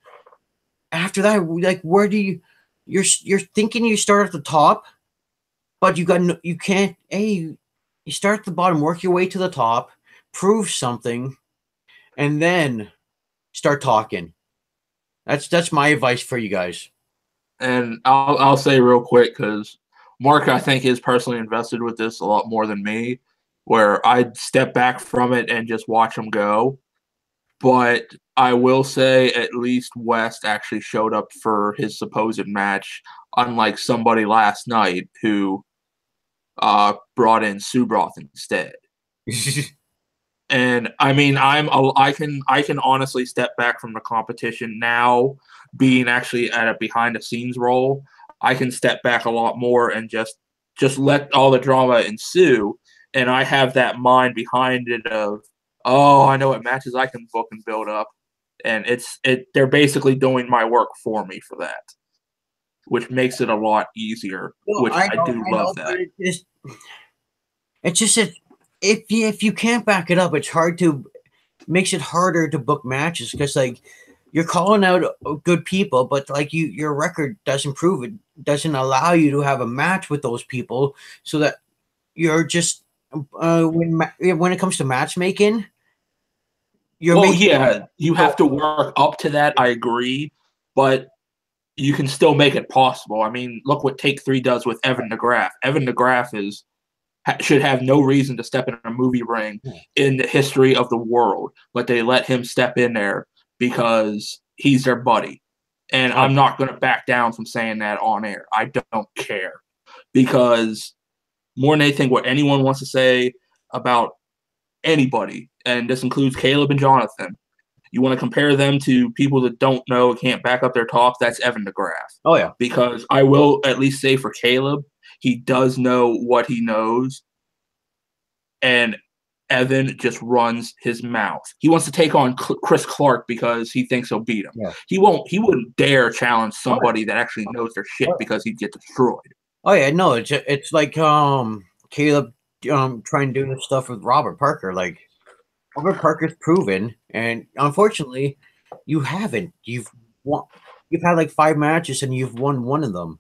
after that, like, where do you're thinking you start at the top, but you can't. You start at the bottom, work your way to the top, prove something, and then start talking. That's my advice for you guys. And I'll say real quick, because Mark, I think, is personally invested with this a lot more than me, where I'd step back from it and just watch him go. But I will say at least West actually showed up for his supposed match, unlike somebody last night who brought in Subroth instead. And I mean, I can honestly step back from the competition now, being actually at a behind the scenes role. I can step back a lot more and just let all the drama ensue, and I have that mind behind it of, oh, I know what matches I can book and build up, and they're basically doing my work for me for that, which makes it a lot easier. Well, I do love that. It's just that if you can't back it up, makes it harder to book matches because like you're calling out good people, but like your record doesn't prove it, doesn't allow you to have a match with those people, so that you're just when it comes to matchmaking, well, yeah, you have to work up to that. I agree, but you can still make it possible. I mean, look what Take Three does with Evan McGrath. Evan McGrath should have no reason to step in a movie ring in the history of the world, but they let him step in there because he's their buddy. And I'm not going to back down from saying that on air. I don't care, because more than anything, what anyone wants to say about anybody, and this includes Caleb and Jonathan, you want to compare them to people that don't know and can't back up their talk, that's Evan McGrath. Oh, yeah. Because I will at least say for Caleb, he does know what he knows, and Evan just runs his mouth. He wants to take on Chris Clark because he thinks he'll beat him. Yeah. He wouldn't dare challenge somebody that actually knows their shit because he'd get destroyed. Oh yeah, no, it's like Caleb trying to do this stuff with Robert Parker. Like, Robert Parker's proven, and unfortunately, you haven't. You've had like 5 matches and you've won one of them.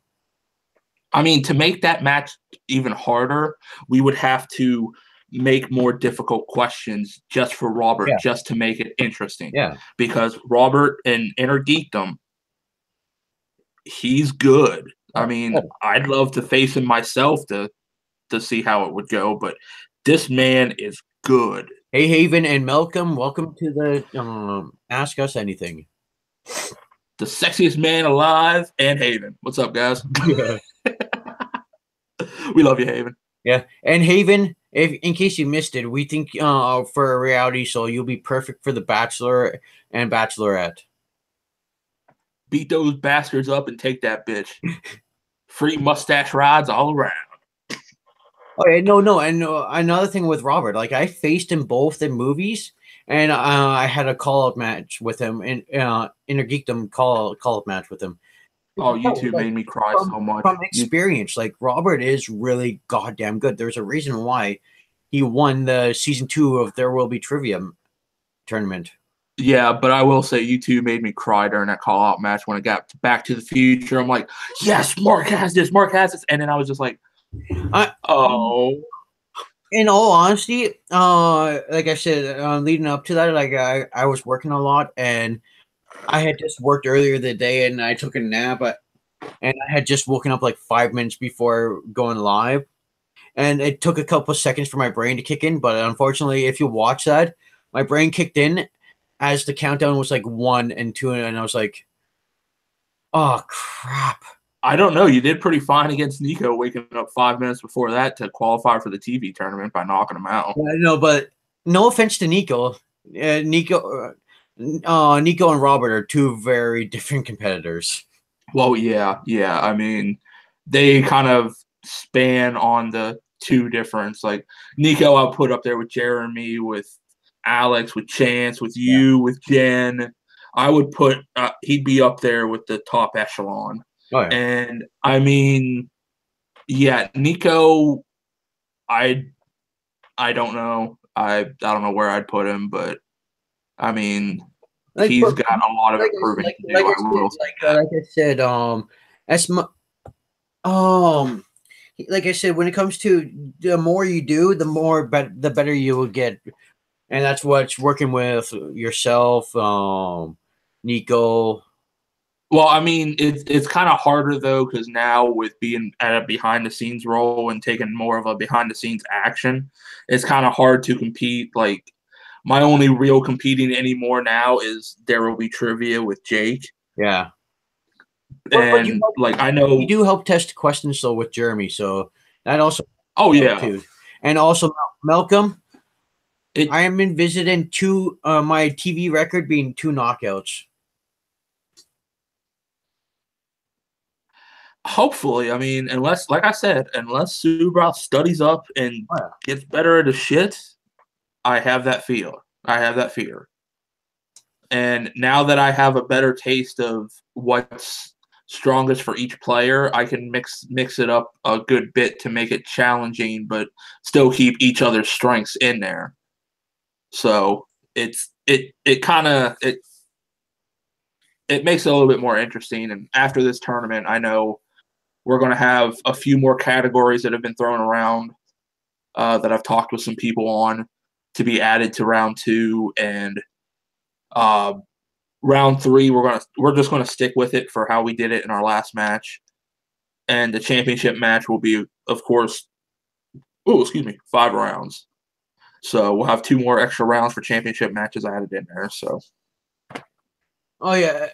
I mean, to make that match even harder, we would have to make more difficult questions just for Robert, just to make it interesting. Yeah. Because Robert in Inner Geekdom, he's good. I mean, I'd love to face him myself to see how it would go, but this man is good. Hey, Haven and Malcolm, welcome to the Ask Us Anything. The sexiest man alive, and Haven. What's up, guys? Yeah. We love you, Haven. Yeah, and Haven, in case you missed it, we think for a reality show, you'll be perfect for The Bachelor and Bachelorette. Beat those bastards up and take that bitch. Free mustache rides all around. Oh, yeah, no, and another thing with Robert, like I faced him both in movies, and I had a call-out match with him in Inner Geekdom call-out match with him. Oh, you two made me cry so much. From experience, like Robert is really goddamn good. There's a reason why he won the season 2 of There Will Be Trivia tournament. Yeah, but I will say you two made me cry during that call-out match when it got to Back to the Future. I'm like, yes, Mark has this, and then I was just like, oh. In all honesty, like I said, leading up to that, like I was working a lot, and I had just worked earlier the day, and I took a nap, and I had just woken up like 5 minutes before going live, and it took a couple of seconds for my brain to kick in. But unfortunately, if you watch that, my brain kicked in as the countdown was like 1 and 2, and I was like, oh crap. I don't know. You did pretty fine against Nico, waking up 5 minutes before that to qualify for the TV tournament by knocking him out. Yeah, no, but no offense to Nico. Nico and Robert are 2 very different competitors. Well, yeah. I mean, they kind of span on the 2 difference. Like Nico, I'll put up there with Jeremy, with Alex, with Chance, with you, with Jen. I would put he'd be up there with the top echelon. Oh, yeah. And I mean, yeah, Nico, I don't know. I don't know where I'd put him, but I mean, like, he's got a lot of improving to do. Like I said, like I said, when it comes to the more you do, the better you will get, and that's what's working with yourself, Nico. Well, I mean, it's kind of harder though, because now with being at a behind the scenes role and taking more of a behind the scenes action, it's kind of hard to compete. Like my only real competing anymore now is There Will Be Trivia with Jake. Yeah. And I know you do help test questions though with Jeremy, so that also. Oh yeah. Too. And also Malcolm, I am envisioning 2 my TV record being 2 knockouts. Hopefully, I mean, unless, like I said, unless Subroth studies up and gets better at his shit, I have that fear. And now that I have a better taste of what's strongest for each player, I can mix it up a good bit to make it challenging, but still keep each other's strengths in there. So it it makes it a little bit more interesting. And after this tournament, I know we're going to have a few more categories that have been thrown around that I've talked with some people on to be added to round 2, and round 3 we're just going to stick with it for how we did it in our last match, and the championship match will be, of course, 5 rounds. So we'll have 2 more extra rounds for championship matches added in there. So, oh yeah,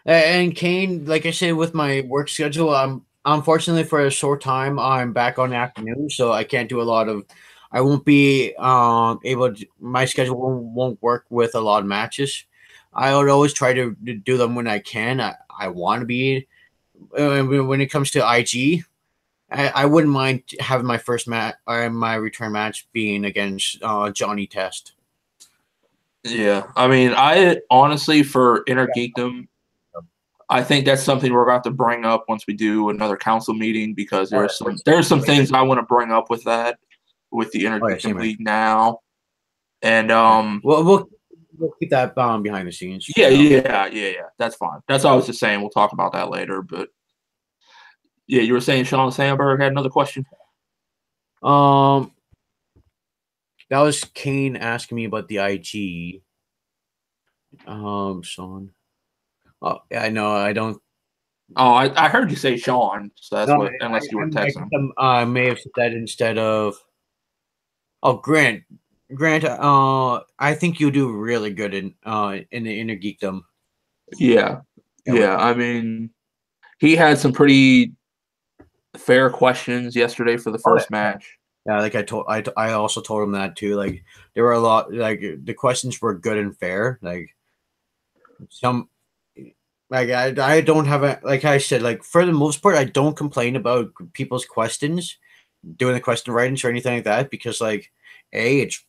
and Kane, like I said, with my work schedule, unfortunately for a short time, I'm back on the afternoon, so I can't do a lot of. I won't be able to. My schedule won't work with a lot of matches. I would always try to do them when I can. I want to be when it comes to IG. I wouldn't mind having my first match or my return match being against Johnny Test. yeah, I mean, I honestly, for Inner Geekdom, I think that's something we're about to bring up once we do another council meeting, because there's some things I want to bring up with that, with the Inner Geekdom League now, and we'll keep that behind the scenes. Yeah. That's fine. That's all I was just saying. We'll talk about that later, but. Yeah, you were saying Sean Sandberg had another question? That was Kane asking me about the IG. Sean. Oh, yeah, I know. I don't. Oh, I heard you say Sean, so that's what. Unless you were texting. I may have said that instead of. Oh, Grant. Grant. I think you do really good in the Inner Geekdom. Yeah. I mean, he had some pretty fair questions yesterday for the first match. Yeah, like I also told him that too. Like there were a lot, like the questions were good and fair. Like some, like I don't have a, like I said, like for the most part, I don't complain about people's questions, doing the question writings or anything like that, because like it's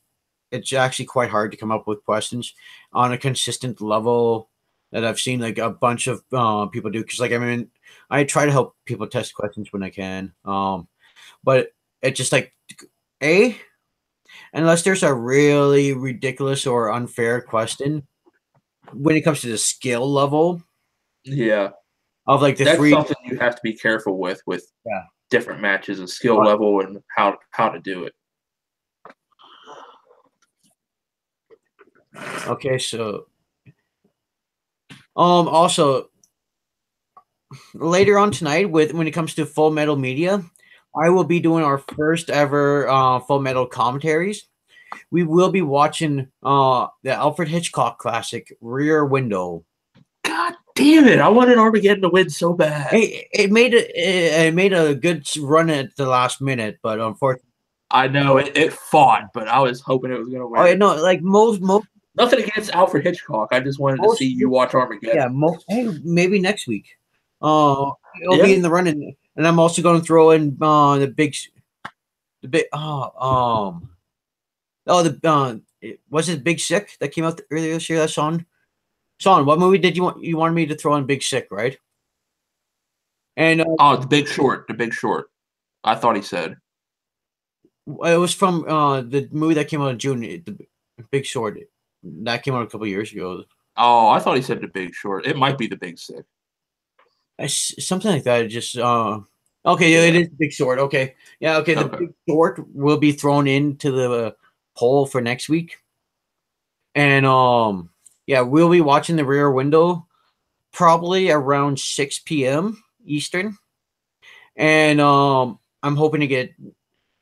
actually quite hard to come up with questions on a consistent level that I've seen like a bunch of people do. Because like I mean, I try to help people test questions when I can. But it's just like unless there's a really ridiculous or unfair question when it comes to the skill level. Yeah. Of like that's something you have to be careful with different matches and skill level and how to do it. Okay, so also later on tonight, when it comes to Full Metal Media, I will be doing our first ever Full Metal commentaries. We will be watching the Alfred Hitchcock classic Rear Window. God damn it! I wanted Armageddon to win so bad. It made a good run at the last minute, but unfortunately, I know it fought, but I was hoping it was going to win. Oh no, like most nothing against Alfred Hitchcock. I just wanted to see you watch Armageddon. Yeah, maybe next week. It'll be in the running, and I'm also going to throw in was it Big Sick that came out earlier this year? That Sean, what movie did you wanted me to throw in Big Sick, right? And The Big Short. I thought he said it was from the movie that came out in June. The Big Short that came out a couple years ago. Oh, I thought he said The Big Short. It might be The Big Sick. Something like that. Just okay, it is Big Short. Okay, yeah, okay. The Big Short will be thrown into the poll for next week, and we'll be watching the Rear Window probably around 6 p.m. Eastern, and I'm hoping to get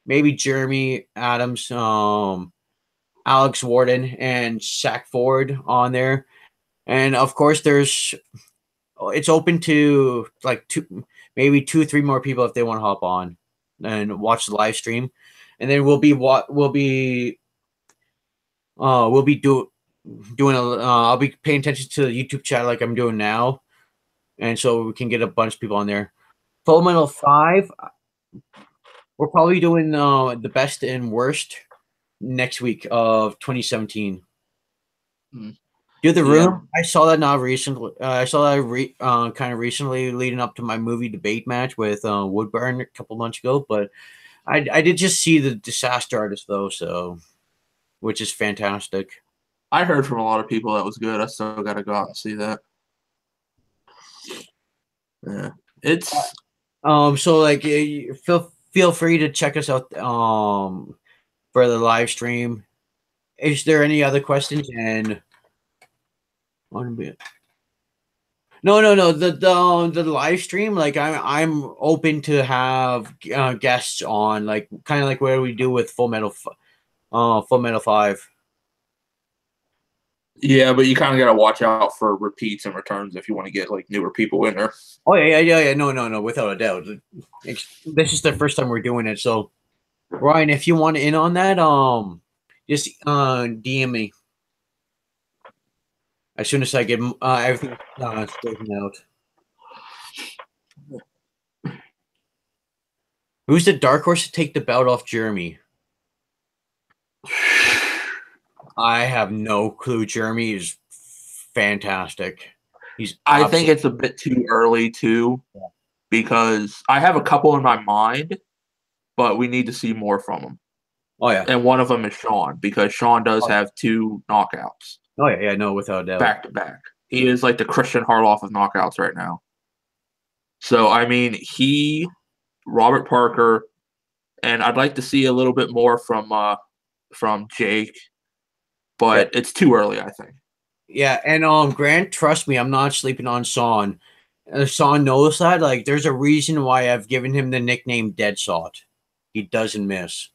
maybe Jeremy Adams, Alex Warden, and Shaq Ford on there, and of course it's open to like 2 or 3 more people if they want to hop on and watch the live stream, and then we'll be doing I'll be paying attention to the YouTube chat like I'm doing now, and so we can get a bunch of people on there. Full Metal 5, we're probably doing the best and worst next week of 2017. Do the Room. I saw that now recently. I saw that kind of recently, leading up to my movie debate match with Woodburn a couple months ago. But I did just see the Disaster Artist though, so which is fantastic. I heard from a lot of people that was good. I still got to go out and see that. Yeah, it's So like, feel free to check us out for the live stream. Is there any other questions? And one bit. No. The live stream, like I'm open to have guests on, like kind of like where we do with Full Metal 5. yeah, but you kind of got to watch out for repeats and returns if you want to get like newer people in there. Oh yeah. No, without a doubt. This is the first time we're doing it, so Ryan, if you want in on that, just DM me as soon as I get everything straightened out. Who's the dark horse to take the belt off Jeremy? I have no clue. Jeremy is fantastic. I think it's a bit too early too, because I have a couple in my mind, but we need to see more from him. Oh yeah, and one of them is Sean, because Sean does have 2 knockouts. Oh yeah, no, without a doubt. Back to back. He is like the Christian Harloff of knockouts right now. So I mean, Robert Parker, and I'd like to see a little bit more from Jake, but it's too early, I think. Yeah, and Grant, trust me, I'm not sleeping on Son. Son knows that. Like, there's a reason why I've given him the nickname Dead Sot. He doesn't miss.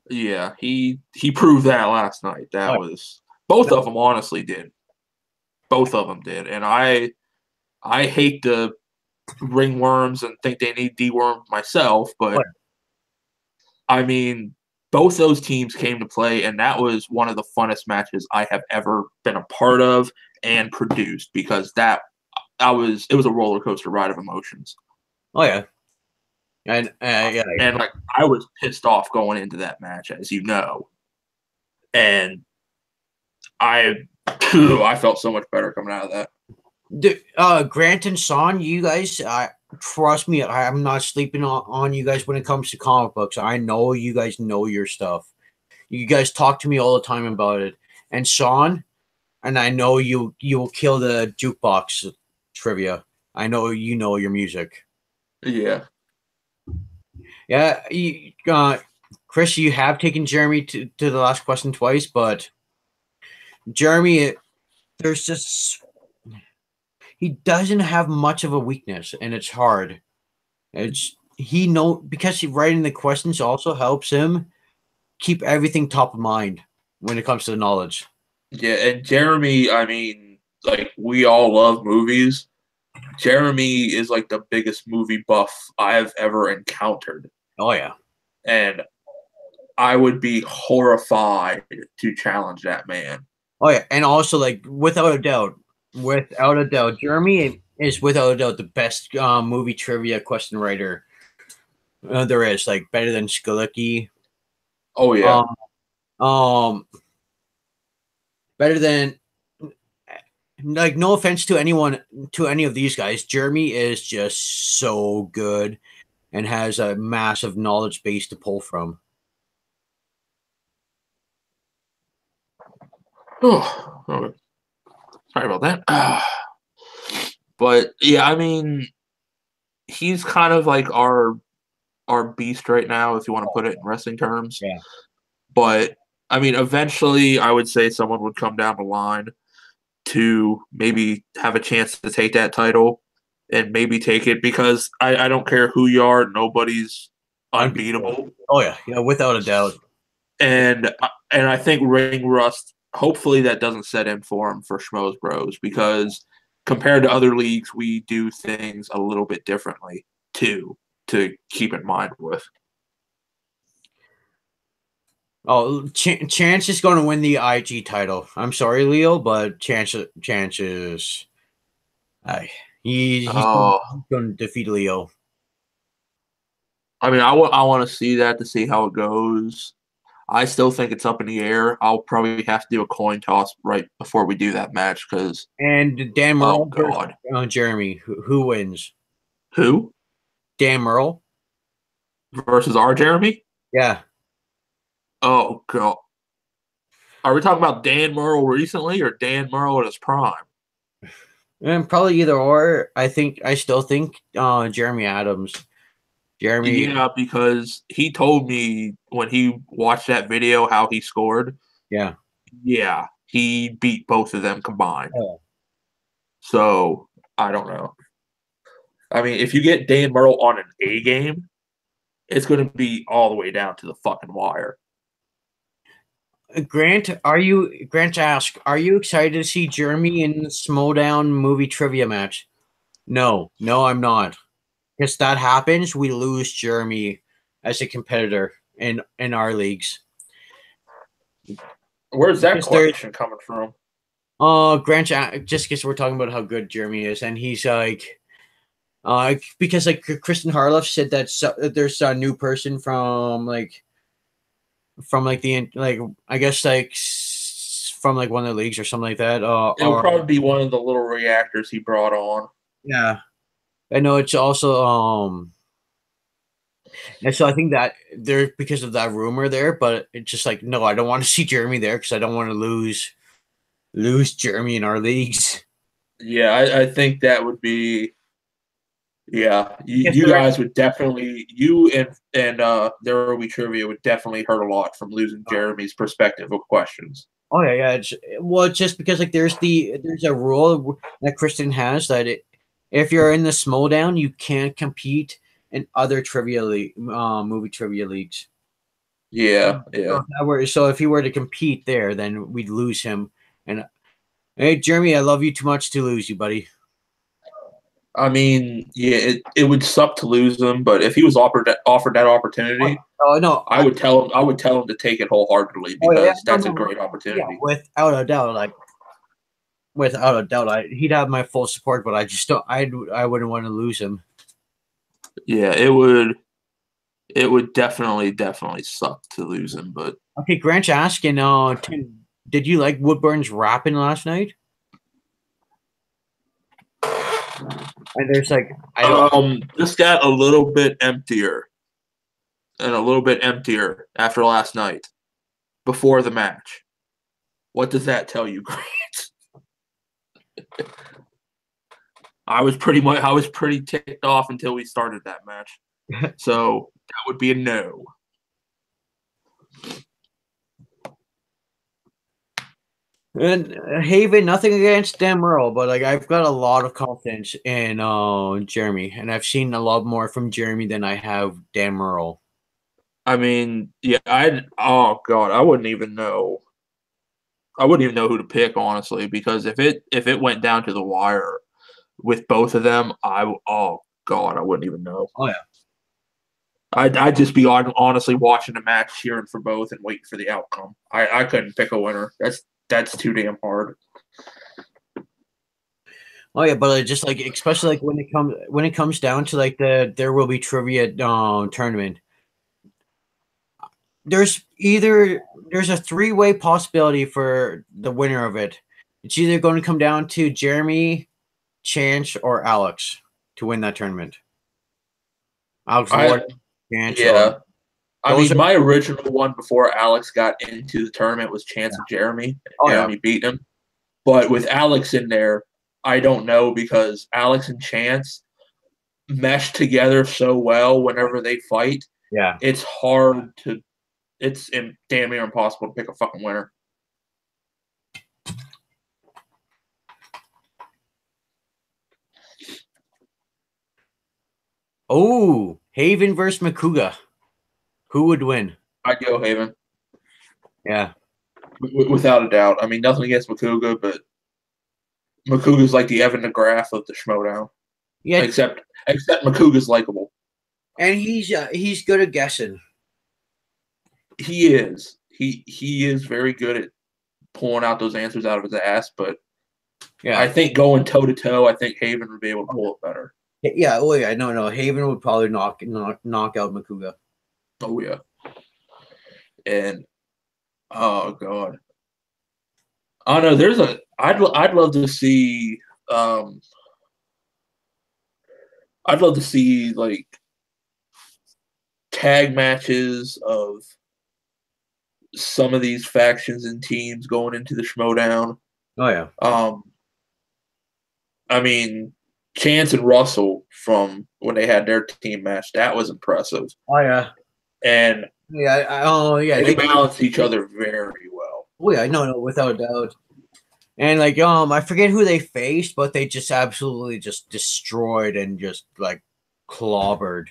Yeah, he proved that last night. That was both of them honestly did. Both of them did, and I hate to ring worms and think they need dewormed myself, but I mean, both those teams came to play, and that was one of the funnest matches I have ever been a part of and produced, because it was a roller coaster ride of emotions. Oh yeah. And like I was pissed off going into that match, as you know, and I felt so much better coming out of that. Grant and Son, you guys, trust me, I'm not sleeping on you guys when it comes to comic books. I know you guys know your stuff. You guys talk to me all the time about it. And Sean, and I know you will kill the jukebox trivia. I know you know your music. Yeah. Yeah, Chris, you have taken Jeremy to the last question twice, but Jeremy, there's just he doesn't have much of a weakness, and it's hard. Because writing the questions also helps him keep everything top of mind when it comes to the knowledge. Yeah, and Jeremy, I mean, like, we all love movies. Jeremy is like the biggest movie buff I have ever encountered. Oh yeah. And I would be horrified to challenge that man. Oh yeah, and also, like, without a doubt, Jeremy is without a doubt the best movie trivia question writer there is. Like, better than Skalicki. Oh yeah. Better than, like, no offense to any of these guys, Jeremy is just so good and has a massive knowledge base to pull from. Oh, sorry about that. But yeah, I mean, he's kind of like our beast right now, if you want to put it in wrestling terms. Yeah. But I mean, eventually, I would say someone would come down the line to maybe have a chance to take that title and maybe take it, because I don't care who you are, nobody's unbeatable. Oh yeah, without a doubt. And I think ring rust, hopefully that doesn't set in for him for Schmoes Bros, because compared to other leagues, we do things a little bit differently too, to keep in mind with. Oh, Chance is going to win the IG title. I'm sorry, Leo, but Chance is he's going to defeat Leo. I mean, I want to see that, to see how it goes. I still think it's up in the air. I'll probably have to do a coin toss right before we do that match, because. And Dan Merle versus Jeremy, who wins? Who? Dan Merle versus our Jeremy? Yeah. Oh god. Are we talking about Dan Murrell recently or Dan Murrell at his prime? And probably either or. I still think Jeremy Adams. Jeremy. Yeah, because he told me when he watched that video how he scored. Yeah. Yeah, he beat both of them combined. Oh. So I don't know. I mean, if you get Dan Murrell on an A game, it's going to be all the way down to the fucking wire. Grant asked, are you excited to see Jeremy in the Smowdown movie trivia match? No, I'm not. Because that happens, we lose Jeremy as a competitor in our leagues. Where's that question coming from? Grant, just because we're talking about how good Jeremy is, and he's like, because like Kristen Harloff said that there's a new person from the I guess like from like one of the leagues or something like that. It'll probably be one of the little reactors he brought on. Yeah, I know it's also and so I think that there because of that rumor there, but it's just like no, I don't want to see Jeremy there because I don't want to lose Jeremy in our leagues. Yeah, I think that would be. Yeah, you guys would definitely and There Will Be Trivia would definitely hurt a lot from losing Jeremy's perspective of questions. Oh yeah. It's just because like there's a rule that Kristen has that if you're in the Smowdown, you can't compete in other movie trivia leagues. Yeah. So if he were to compete there, then we'd lose him. And hey, Jeremy, I love you too much to lose you, buddy. I mean, yeah, it would suck to lose him, but if he was offered that opportunity, no, I would tell him to take it wholeheartedly because that's a great opportunity. Yeah, without a doubt, he'd have my full support, but I just don't. I wouldn't want to lose him. Yeah, it would definitely suck to lose him, but okay. Grant's asking, Tim, did you like Woodburn's rapping last night? And there's like this got a little bit emptier after last night before the match. What does that tell you, Grant? I was pretty ticked off until we started that match. So that would be a no. And Haven, nothing against Dan Murrell, but like I've got a lot of confidence in Jeremy, and I've seen a lot more from Jeremy than I have Dan Murrell. I mean, yeah, oh god, I wouldn't even know who to pick, honestly, because if it went down to the wire with both of them, I wouldn't even know. Oh yeah. I'd just be honestly watching the match, cheering for both, and waiting for the outcome. I couldn't pick a winner. That's too damn hard. Oh yeah, but just like especially like when it comes down to like There Will Be Trivia tournament, there's a three-way possibility for the winner of it. It's either going to come down to Jeremy, Chance, or Alex to win that tournament. Alex Ward, Chance. Yeah. I mean, my original one before Alex got into the tournament was Chance and Jeremy. Jeremy beat him. But with Alex in there, I don't know because Alex and Chance mesh together so well whenever they fight. Yeah. It's damn near impossible to pick a fucking winner. Oh, Haven versus Makuga. Who would win? I'd go Haven. Yeah. Without a doubt. I mean, nothing against Makuga, but Makuga's like the Evan McGrath of the Schmodown. Yeah. Except Makuga's likable. And he's good at guessing. He is. He is very good at pulling out those answers out of his ass, but yeah, I think going toe to toe, I think Haven would be able to pull it better. Yeah. Oh yeah. No. Haven would probably knock out Makuga. Oh yeah. And oh god. I don't know. I'd love to see. I'd love to see like tag matches of some of these factions and teams going into the Schmodown. Oh yeah. I mean, Chance and Russell from when they had their team match, that was impressive. Oh yeah. And yeah. they balance each other very well. Oh yeah, no, without a doubt. And like I forget who they faced, but they just absolutely just destroyed and just like clobbered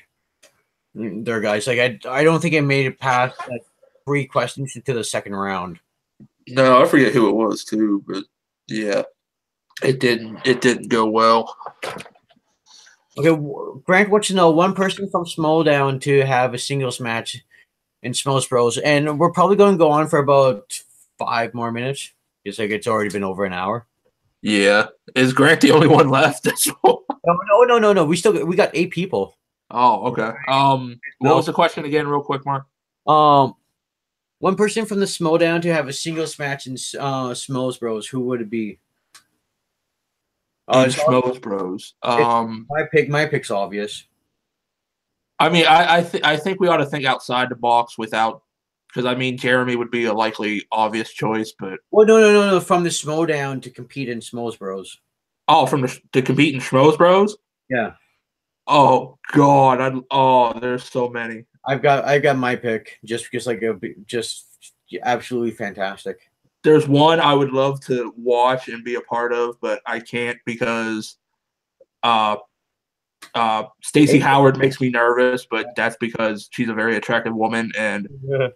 their guys. Like I don't think it made it past like 3 questions into the second round. No, I forget who it was too, but yeah, it didn't go well. Okay, Grant wants to know one person from Smalldown to have a singles match in Smalls Bros, and we're probably going to go on for about 5 more minutes. It's like it's already been over an hour. Yeah, is Grant the only one left? No. We got 8 people. Oh, okay. What was the question again, real quick, Mark? One person from the Smalldown to have a singles match in Smalls Bros. Who would it be? Smalls Bros. My pick's obvious. I mean, I think we ought to think outside the box because I mean Jeremy would be a likely obvious choice, but no, from the Smalldown to compete in Smalls Bros. Oh, to compete in Schmoes Bros? Yeah. Oh God! There's so many. I've got my pick just because like it'll be just absolutely fantastic. There's one I would love to watch and be a part of, but I can't because Stacey Howard makes me nervous, but that's because she's a very attractive woman, and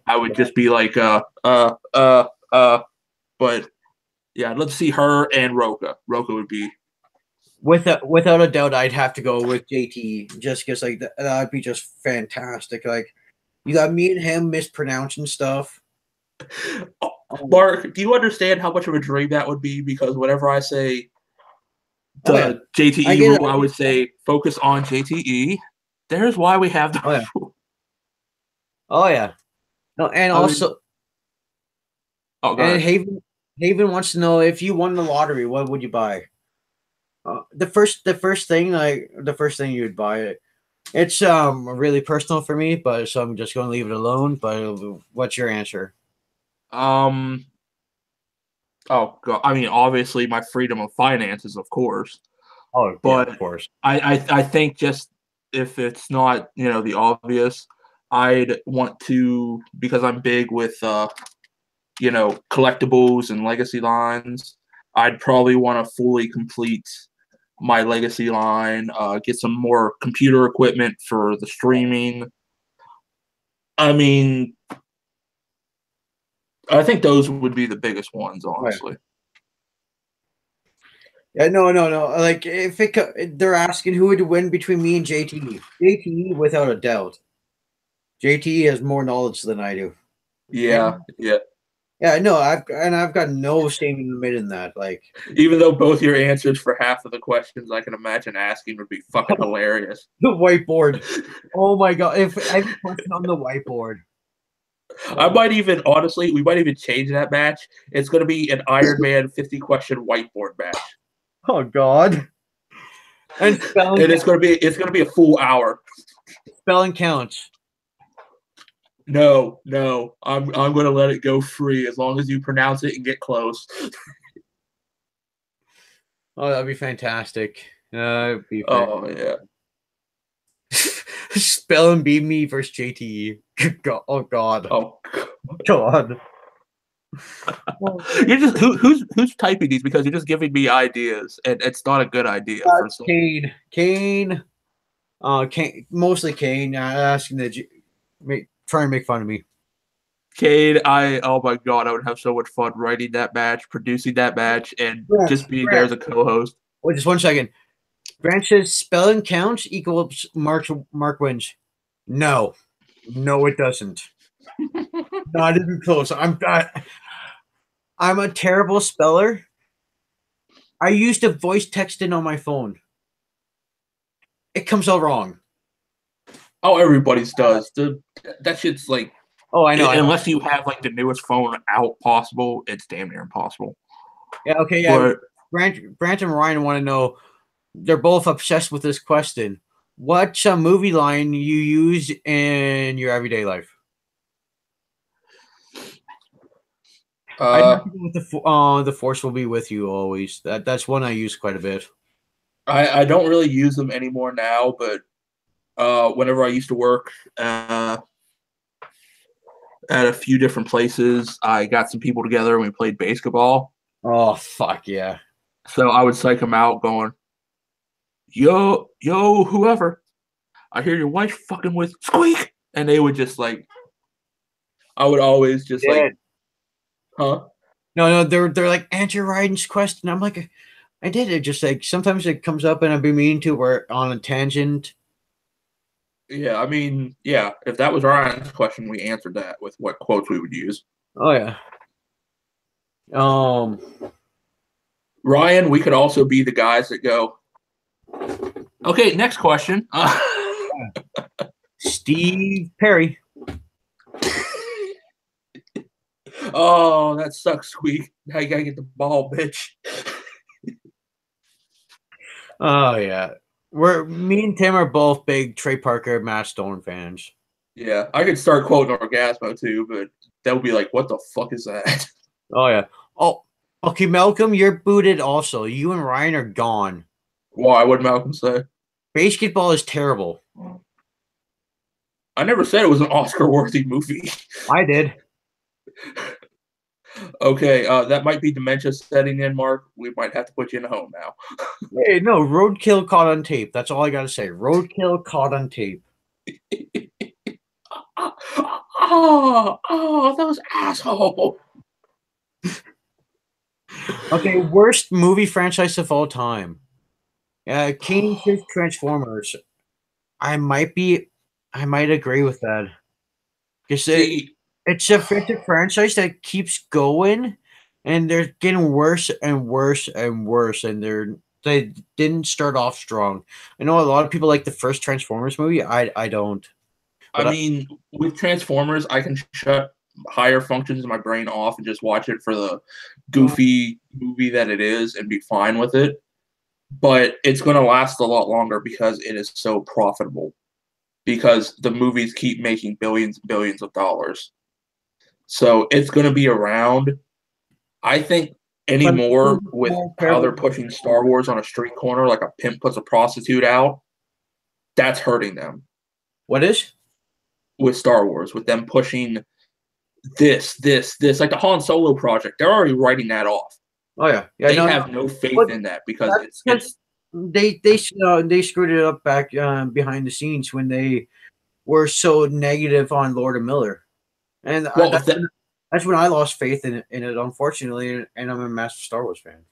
I would just be like, but yeah, I'd love to see her and Roka. Roka would be without a doubt. I'd have to go with JT just because like that'd be just fantastic. Like you got me and him mispronouncing stuff. Mark, do you understand how much of a dream that would be? Because whenever I say the JTE rule, I would say focus on JTE. There's why we have the rule. Oh yeah. No, and also and Haven wants to know if you won the lottery, what would you buy? The first thing you would buy it. It's really personal for me, but so I'm just going to leave it alone. But what's your answer? Oh God! I mean, obviously, my freedom of finances, of course. Oh, but yeah, of course. I think just if it's not the obvious, I'd want to, because I'm big with collectibles and legacy lines. I'd probably want to fully complete my legacy line, get some more computer equipment for the streaming. I mean, I think those would be the biggest ones, honestly. Right. Yeah, no. Like if they're asking who would win between me and JT. JT, without a doubt. JT has more knowledge than I do. Yeah. Yeah, no, I've got no shame in admitting that. Like, even though both your answers for half of the questions I can imagine asking would be fucking hilarious. The whiteboard. Oh my God! If every question on the whiteboard. I might even, honestly, we might even change that match. It's going to be an Iron Man 50-question whiteboard match. Oh God! And it's going to be a full hour. Spelling counts. No, I'm going to let it go free as long as you pronounce it and get close. Oh, that'd be fantastic. Yeah. Spelling bee me versus JTE. Oh God. Oh God. You're just who's typing these, because you're just giving me ideas, and it's not a good idea. Kane, mostly Kane. Asking trying to make fun of me. Kane, oh my God, I would have so much fun writing that match, producing that match, and just being there as a co-host. Wait, just 1 second. Grant says spelling counts equals Mark wins. No, it doesn't. Not even close. I'm a terrible speller. I used to voice text in on my phone. It comes out wrong. Oh, everybody's does. That shit's like. Oh, I know. Unless you have like the newest phone out possible, it's damn near impossible. Yeah. Okay. Yeah. Brant and Ryan want to know. They're both obsessed with this question. What's a movie line you use in your everyday life? I know people with the Force will be with you always. That's one I use quite a bit. I don't really use them anymore now, but whenever I used to work at a few different places, I got some people together and we played basketball. Oh fuck yeah! So I would psych them out, going, "Yo, whoever, I hear your wife fucking with Squeak," and they would just like, I would always just like, huh? No, they're like answer Ryan's question. I'm like, I did it. Just like sometimes it comes up and I'd be meaning to. We're on a tangent. Yeah, I mean, yeah. If that was Ryan's question, we answered that with what quotes we would use. Oh yeah. Ryan, we could also be the guys that go, okay, next question. Steve Perry. Oh, that sucks, Squeak. Now you gotta get the ball, bitch. Oh yeah. Me and Tim are both big Trey Parker, Matt Stone fans. Yeah, I could start quoting Orgasmo too, but that would be like, what the fuck is that? Oh yeah. Oh, okay, Malcolm, you're booted also. You and Ryan are gone. Why would Malcolm say? Basketball is terrible. I never said it was an Oscar-worthy movie. I did. Okay, that might be dementia setting in, Mark. We might have to put you in a home now. Hey, no, roadkill caught on tape. That's all I gotta say. Roadkill caught on tape. Those assholes. Okay, worst movie franchise of all time. King Transformers. I might agree with that. Because it's a franchise that keeps going, and they're getting worse and worse and worse, and they didn't start off strong. I know a lot of people like the first Transformers movie. I don't. I mean, with Transformers, I can shut higher functions in my brain off and just watch it for the goofy movie that it is and be fine with it. But it's going to last a lot longer because it is so profitable. Because the movies keep making billions and billions of dollars. So it's going to be around. I think anymore with how they're pushing Star Wars on a street corner like a pimp puts a prostitute out, that's hurting them. What is? With Star Wars, with them pushing this, like the Han Solo project, they're already writing that off. Oh yeah, they have no faith in that because they screwed it up back behind the scenes when they were so negative on Lord and Miller, and that's when I lost faith in it. Unfortunately, and I'm a massive Star Wars fan.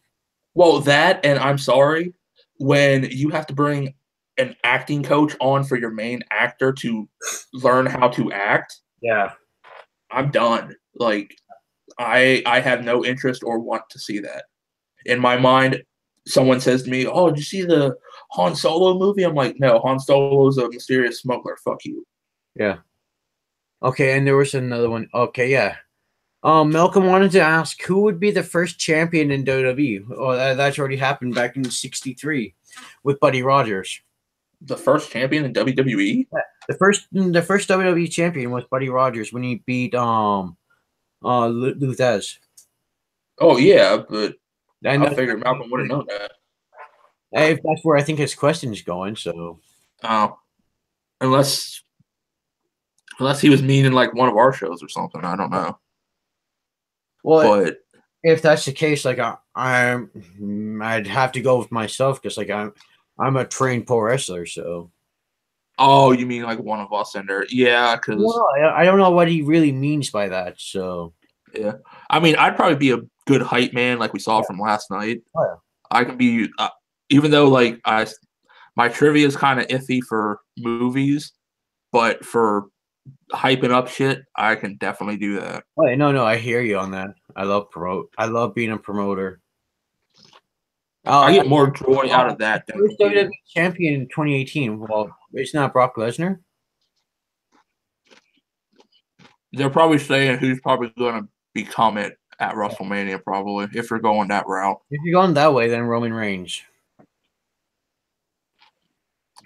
Well, that, and I'm sorry, when you have to bring an acting coach on for your main actor to learn how to act. Yeah. I'm done. Like, I have no interest or want to see that. In my mind, someone says to me, "Oh, did you see the Han Solo movie?" I'm like, "No, Han Solo is a mysterious smuggler. Fuck you." Yeah. Okay, and there was another one. Okay, yeah. Malcolm wanted to ask who would be the first champion in WWE. Oh, that's already happened back in '63 with Buddy Rogers. The first champion in WWE? Yeah, the first WWE champion was Buddy Rogers when he beat Luthez. Oh yeah, but I figured Malcolm would have known that. Hey, that's where I think his question is going. So, unless he was meaning like one of our shows or something, I don't know. Well, but if that's the case, like I'd have to go with myself because like I'm a trained pro wrestler. So. Oh, you mean like one of us in there? Yeah, because I don't know what he really means by that. So. Yeah, I mean, I'd probably be a good hype man, like we saw from last night. Oh, yeah. I can be, even though like my trivia is kind of iffy for movies, but for hyping up shit, I can definitely do that. Oh, no, I hear you on that. I love being a promoter. I get more joy out of that than who's WWE champion in 2018. Well, it's not Brock Lesnar. They're probably saying who's probably going to become it at WrestleMania, probably, if you're going that route. If you're going that way, then Roman Reigns.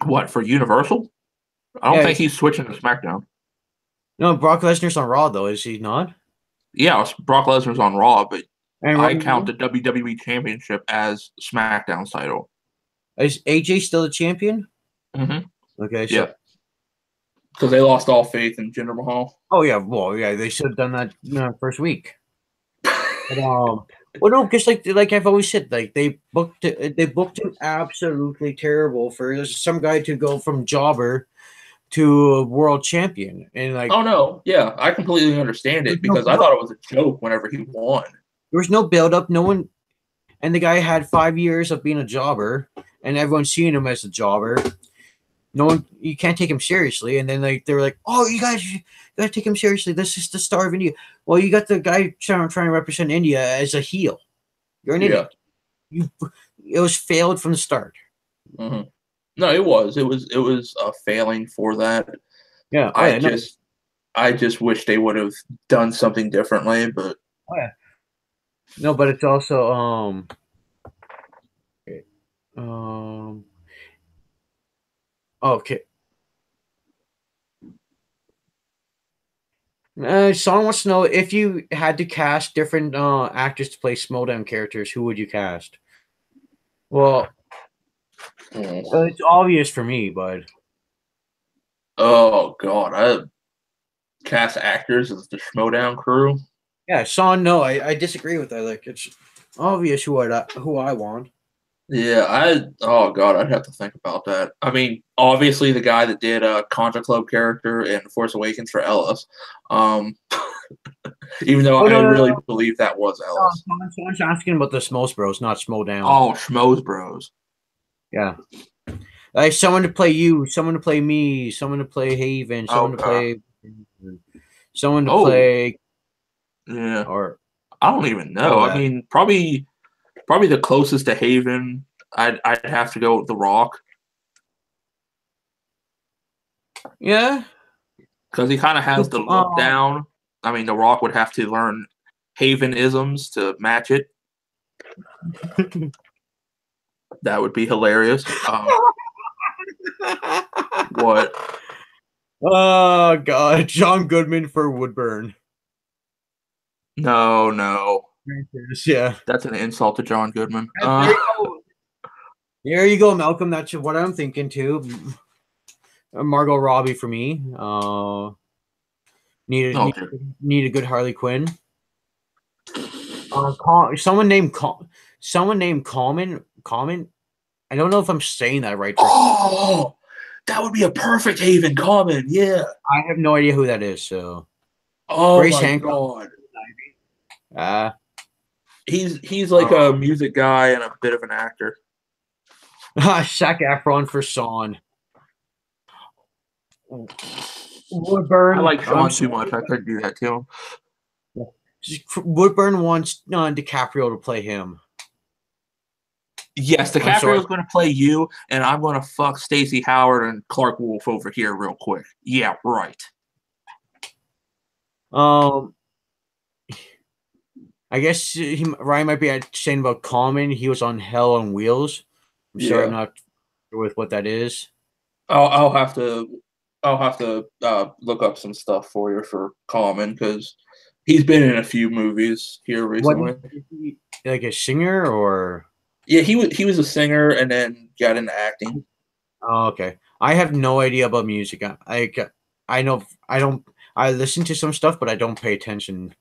What, for Universal? I don't think he's switching to SmackDown. No, Brock Lesnar's on Raw, though, is he not? Yeah, Brock Lesnar's on Raw, but And I count the WWE Championship as SmackDown's title. Is AJ still the champion? Mm-hmm. Okay, so yeah, because they lost all faith in Jinder Mahal. oh yeah, well yeah, they should have done that first week. But, well, no, because like I've always said, like they booked him absolutely terrible for some guy to go from jobber to a world champion, and like oh no, yeah, I completely understand it because I thought it was a joke whenever he won. There was no build up, no one, and the guy had 5 years of being a jobber, and everyone's seeing him as a jobber. No one, you can't take him seriously, and then they were like, "Oh, you gotta take him seriously. This is the star of India." Well, you got the guy trying to represent India as a heel. You're an idiot. It was failed from the start. Mm-hmm. No, it was a failing for that. Yeah, I just wish they would have done something differently, but no, but it's also okay. Someone wants to know if you had to cast different actors to play Smalldown characters, who would you cast? Well, it's obvious for me, but oh god, I cast actors as the Schmodown crew. Yeah, Sean. No, I disagree with that. Like it's obvious who I want. Yeah, oh god, I'd have to think about that. I mean, obviously the guy that did a Contra Club character in Force Awakens for Ellis, even though I really believe that was Ellis. Someone's asking about the Smos Bros, not Schmodown. Oh, Schmoes Bros. Yeah, like someone to play you, someone to play me, someone to play Haven, someone to play, someone to play. Yeah, or I don't even know. I mean, probably the closest to Haven, I'd have to go with The Rock. Yeah, because he kind of has the look down. I mean, The Rock would have to learn Haven-isms to match it. That would be hilarious. What? Oh god, John Goodman for Woodburn. No. Yeah, that's an insult to John Goodman. There you go, Malcolm. That's what I'm thinking too. Margot Robbie for me. Need a good Harley Quinn. Someone named Common. I don't know if I'm saying that right. Oh, that would be a perfect Haven. Common, yeah. I have no idea who that is. So, Grace my god. He's like a music guy and a bit of an actor. Zac Efron for Sean. Woodburn. I like Sean too much. I could do that to him. Woodburn wants DiCaprio to play him. Yes, DiCaprio is going to play you, and I'm going to fuck Stacey Howard and Clark Wolf over here real quick. Yeah, right. I guess Ryan might be saying about Common. He was on Hell on Wheels. I'm sorry, I'm not sure with what that is. I'll have to look up some stuff for you for Common because he's been in a few movies here recently. Like a singer or? Yeah, he was a singer and then got into acting. Oh, okay. I have no idea about music. I know I listen to some stuff, but I don't pay attention.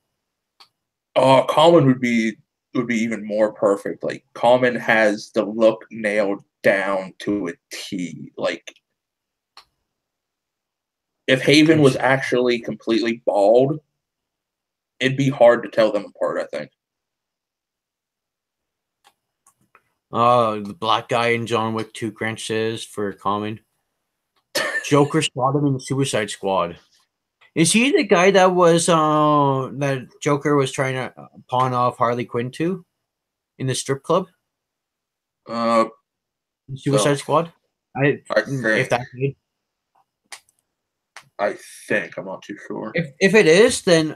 Common would be even more perfect. Like Common has the look nailed down to a T. Like if Haven was actually completely bald, it'd be hard to tell them apart, I think. The black guy in John Wick 2 Grant says for Common. Joker shot him in Suicide Squad. Is he the guy that was that Joker was trying to pawn off Harley Quinn to in the strip club? Suicide Squad? I think I'm not too sure. If it is, then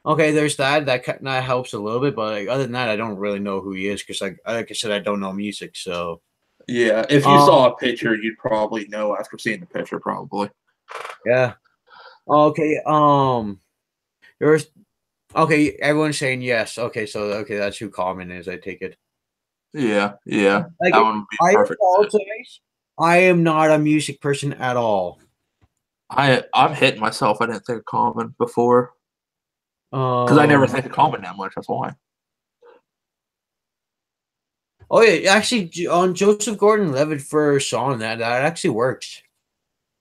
okay, there's that. That helps a little bit, but like, other than that, I don't really know who he is because, like I said, I don't know music. So yeah, if you saw a picture, you'd probably know after seeing the picture, probably. Yeah. Okay. There's Okay, everyone's saying yes. Okay, so okay, that's who Common is. I take it. Yeah, yeah. Like, That one would be I perfect. apologize. I am not a music person at all. I'm hitting myself. I didn't think of Common before because I never think of Common that much. That's why. Oh yeah, actually, on Joseph Gordon-Levitt for a song that actually works.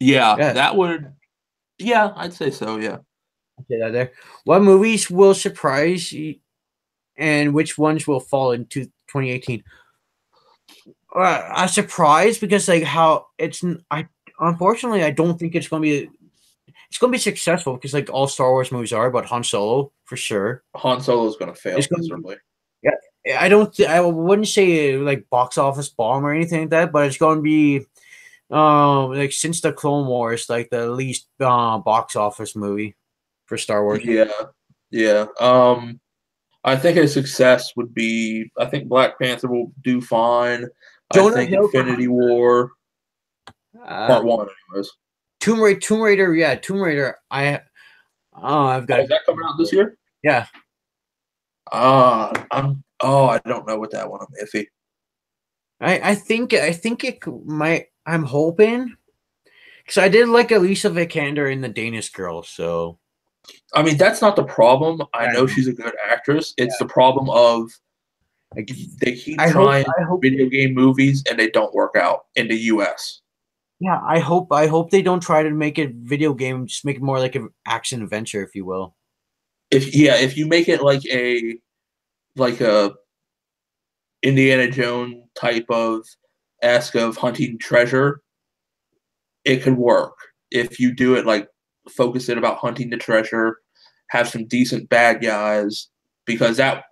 Yeah, Yeah, that would. Yeah, I'd say so. Yeah. say that there. What movies will surprise you, and which ones will fall into 2018? A surprise because like how I unfortunately I don't think it's gonna be successful because like all Star Wars movies are, but Han Solo for sure. Han Solo's gonna It's fail gonna be, miserably. yeah. I wouldn't say like box office bomb or anything like that, but it's gonna be like since the Clone Wars, like the least box office movie for Star Wars. Yeah, yeah. I think a success would be. I think Black Panther will do fine. I Jonah think Hill for Infinity War uh, Part One, anyways. Tomb Raider, yeah, Tomb Raider. I've got Oh, is that coming out this year? yeah. I'm. Oh, I don't know what that one. I'm iffy. I think it might. I'm hoping because I did like Alicia Vikander in The Danish Girl, so I mean, that's not the problem. I I know know. she's a good actress. It's the problem of Like, they keep I hope trying I hope video game movies and they don't work out in the U.S. yeah I hope they don't try to make it video game. Just make it more like an action adventure, if you will. If you make it like a Indiana Jones type of esque of hunting treasure, it could work. If you do it like focus it about hunting the treasure, have some decent bad guys, because that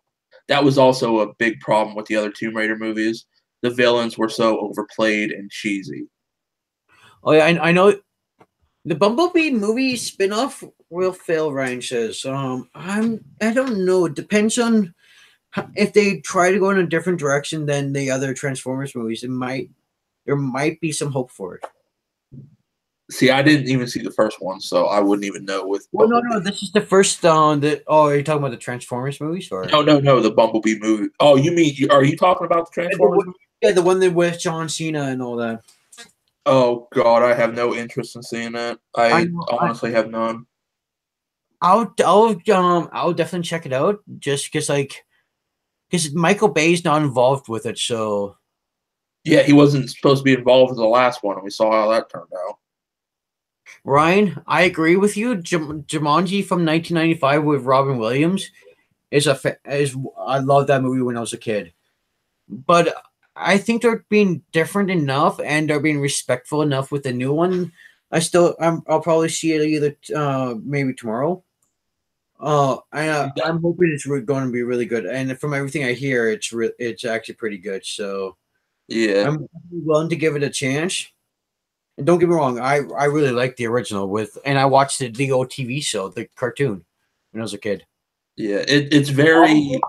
was also a big problem with the other Tomb Raider movies. The villains were so overplayed and cheesy. Oh yeah, I know the Bumblebee movie spinoff will fail. Ryan says. I don't know. It depends on if they try to go in a different direction than the other Transformers movies. There might be some hope for it. See, I didn't even see the first one, so I wouldn't even know with Well, no, Bumblebee. this is the first. Are you talking about the Transformers movies or? No, the Bumblebee movie. Oh, you mean are you talking about the Transformers movie? Yeah, the one that with John Cena and all that. Oh God, I have no interest in seeing that. I I know. honestly have none. I'll definitely check it out just because Michael Bay's not involved with it. So Yeah, he wasn't supposed to be involved in the last one, and we saw how that turned out. Ryan, I agree with you. Jumanji from 1995 with Robin Williams is I love that movie when I was a kid, but I think they're being different enough and they're being respectful enough with the new one. I'll probably see it either maybe tomorrow. I'm hoping it's going to be really good, and from everything I hear, it's actually pretty good. So Yeah, I'm willing to give it a chance. And don't get me wrong, I really like the original and I watched the old TV show, the cartoon, when I was a kid. yeah. It's very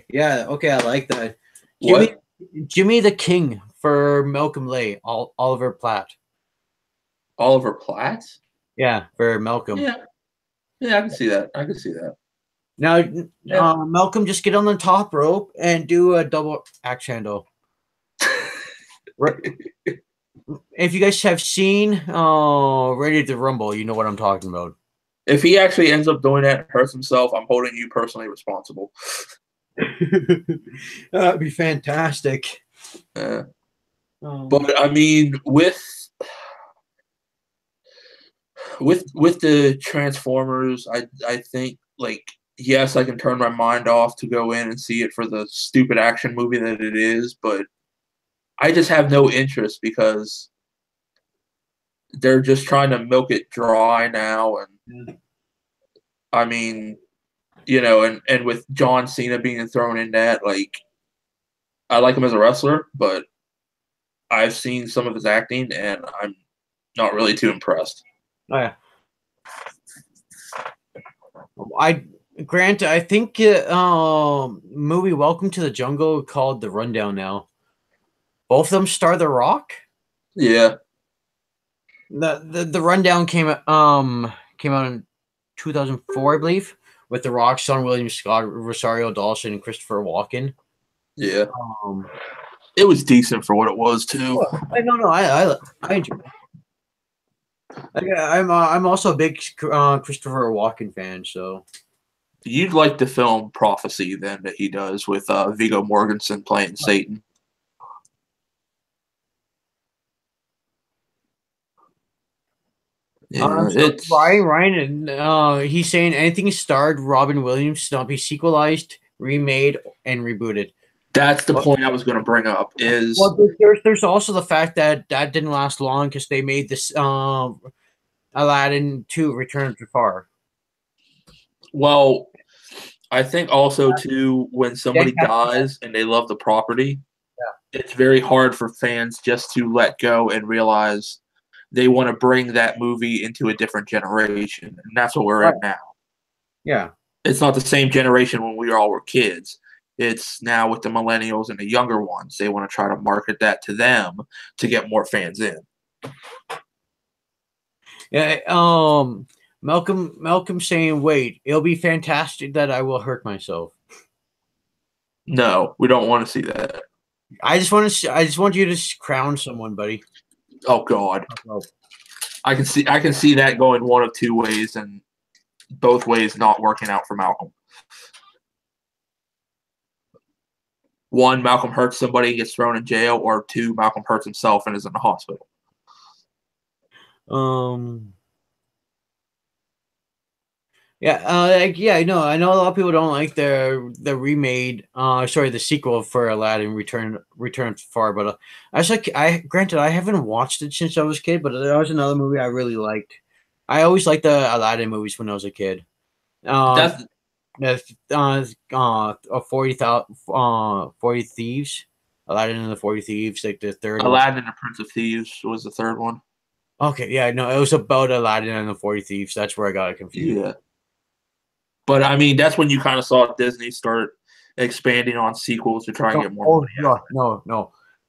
Yeah, okay, I like that. what? Jimmy the King for Malcolm Lay, Oliver Platt. Oliver Platt? Yeah, for Malcolm. Yeah, yeah. I can see that. I can see that. Now, Yeah. Malcolm, just get on the top rope and do a double axe handle. Right. If you guys have seen Ready to Rumble, you know what I'm talking about. If he actually ends up doing that and hurts himself, I'm holding you personally responsible. That'd be fantastic. But I mean, with the Transformers, I think like yes, I can turn my mind off to go in and see it for the stupid action movie that it is, but I just have no interest because they're just trying to milk it dry now, and I mean, and with John Cena being thrown in that, like, I like him as a wrestler, but I've seen some of his acting, and I'm not really too impressed. Oh yeah. I think movie Welcome to the Jungle called The Rundown now. Both of them star The Rock. Yeah. The Rundown came out in 2004, I believe, with The Rock, Sean William Scott, Rosario Dawson, and Christopher Walken. Yeah, it was decent for what it was too. I enjoyed it. I'm also a big Christopher Walken fan, so. You'd like the film Prophecy then that he does with Viggo Mortensen playing Satan. Yeah, it's Ryan. He's saying anything starred Robin Williams should not be sequelized, remade, and rebooted. That's the point I was going to bring up. Is there's also the fact that didn't last long because they made this Aladdin 2 Return to Far. Well, I think also too when somebody dies and they love the property, it's very hard for fans just to let go and realize they want to bring that movie into a different generation, and that's what we're at now. Yeah, it's not the same generation when we all were kids. It's now with the millennials and the younger ones. They want to try to market that to them to get more fans in. Yeah. Malcolm saying, "Wait, it'll be fantastic that I will hurt myself." No, we don't want to see that. I just want you to crown someone, buddy. Oh God, I can see that going one of two ways, and both ways not working out for Malcolm. One, Malcolm hurts somebody, gets thrown in jail, or two, Malcolm hurts himself and is in the hospital. I know a lot of people don't like the remade, the sequel for Aladdin Return to Far, but granted I haven't watched it since I was a kid, but that was another movie I really liked. I always liked the Aladdin movies when I was a kid. 40 Thieves, Aladdin and the 40 Thieves, like the third. Aladdin and the Prince of Thieves was the third one. Okay, yeah, no, it was about Aladdin and the 40 Thieves. That's where I got it confused. Yeah. But I mean, that's when you kind of saw Disney start expanding on sequels to try and get more. No.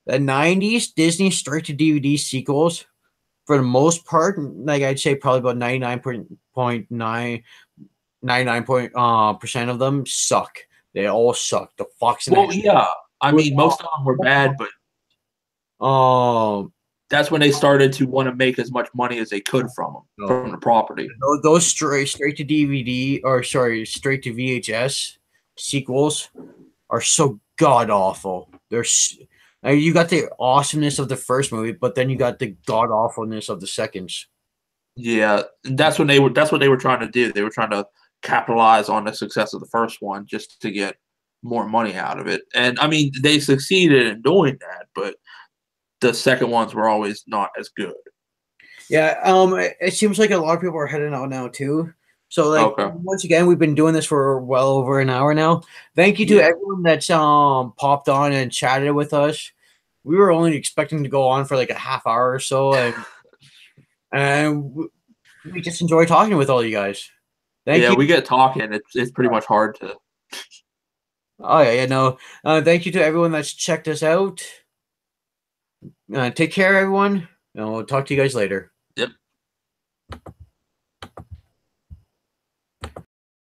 The 90s Disney straight to DVD sequels, for the most part, like I'd say probably about 99.9% of them suck. They all suck. The Fox. Yeah. I mean, most of them were bad, but that's when they started to want to make as much money as they could from the property. Those straight to DVD straight to VHS sequels are so god awful. You got the awesomeness of the first movie, but then you got the god awfulness of the seconds. Yeah, that's what they were trying to do. They were trying to capitalize on the success of the first one just to get more money out of it. And I mean, they succeeded in doing that, but the second ones were always not as good. Yeah, it seems like a lot of people are heading out now too. So Once again, we've been doing this for well over an hour now. Thank you to everyone that's popped on and chatted with us. We were only expecting to go on for like a half hour or so, and we just enjoy talking with all you guys. Thank you. We get talking. It's pretty much hard to. Oh yeah, no. Thank you to everyone that's checked us out. Take care, everyone. And we'll talk to you guys later. Yep.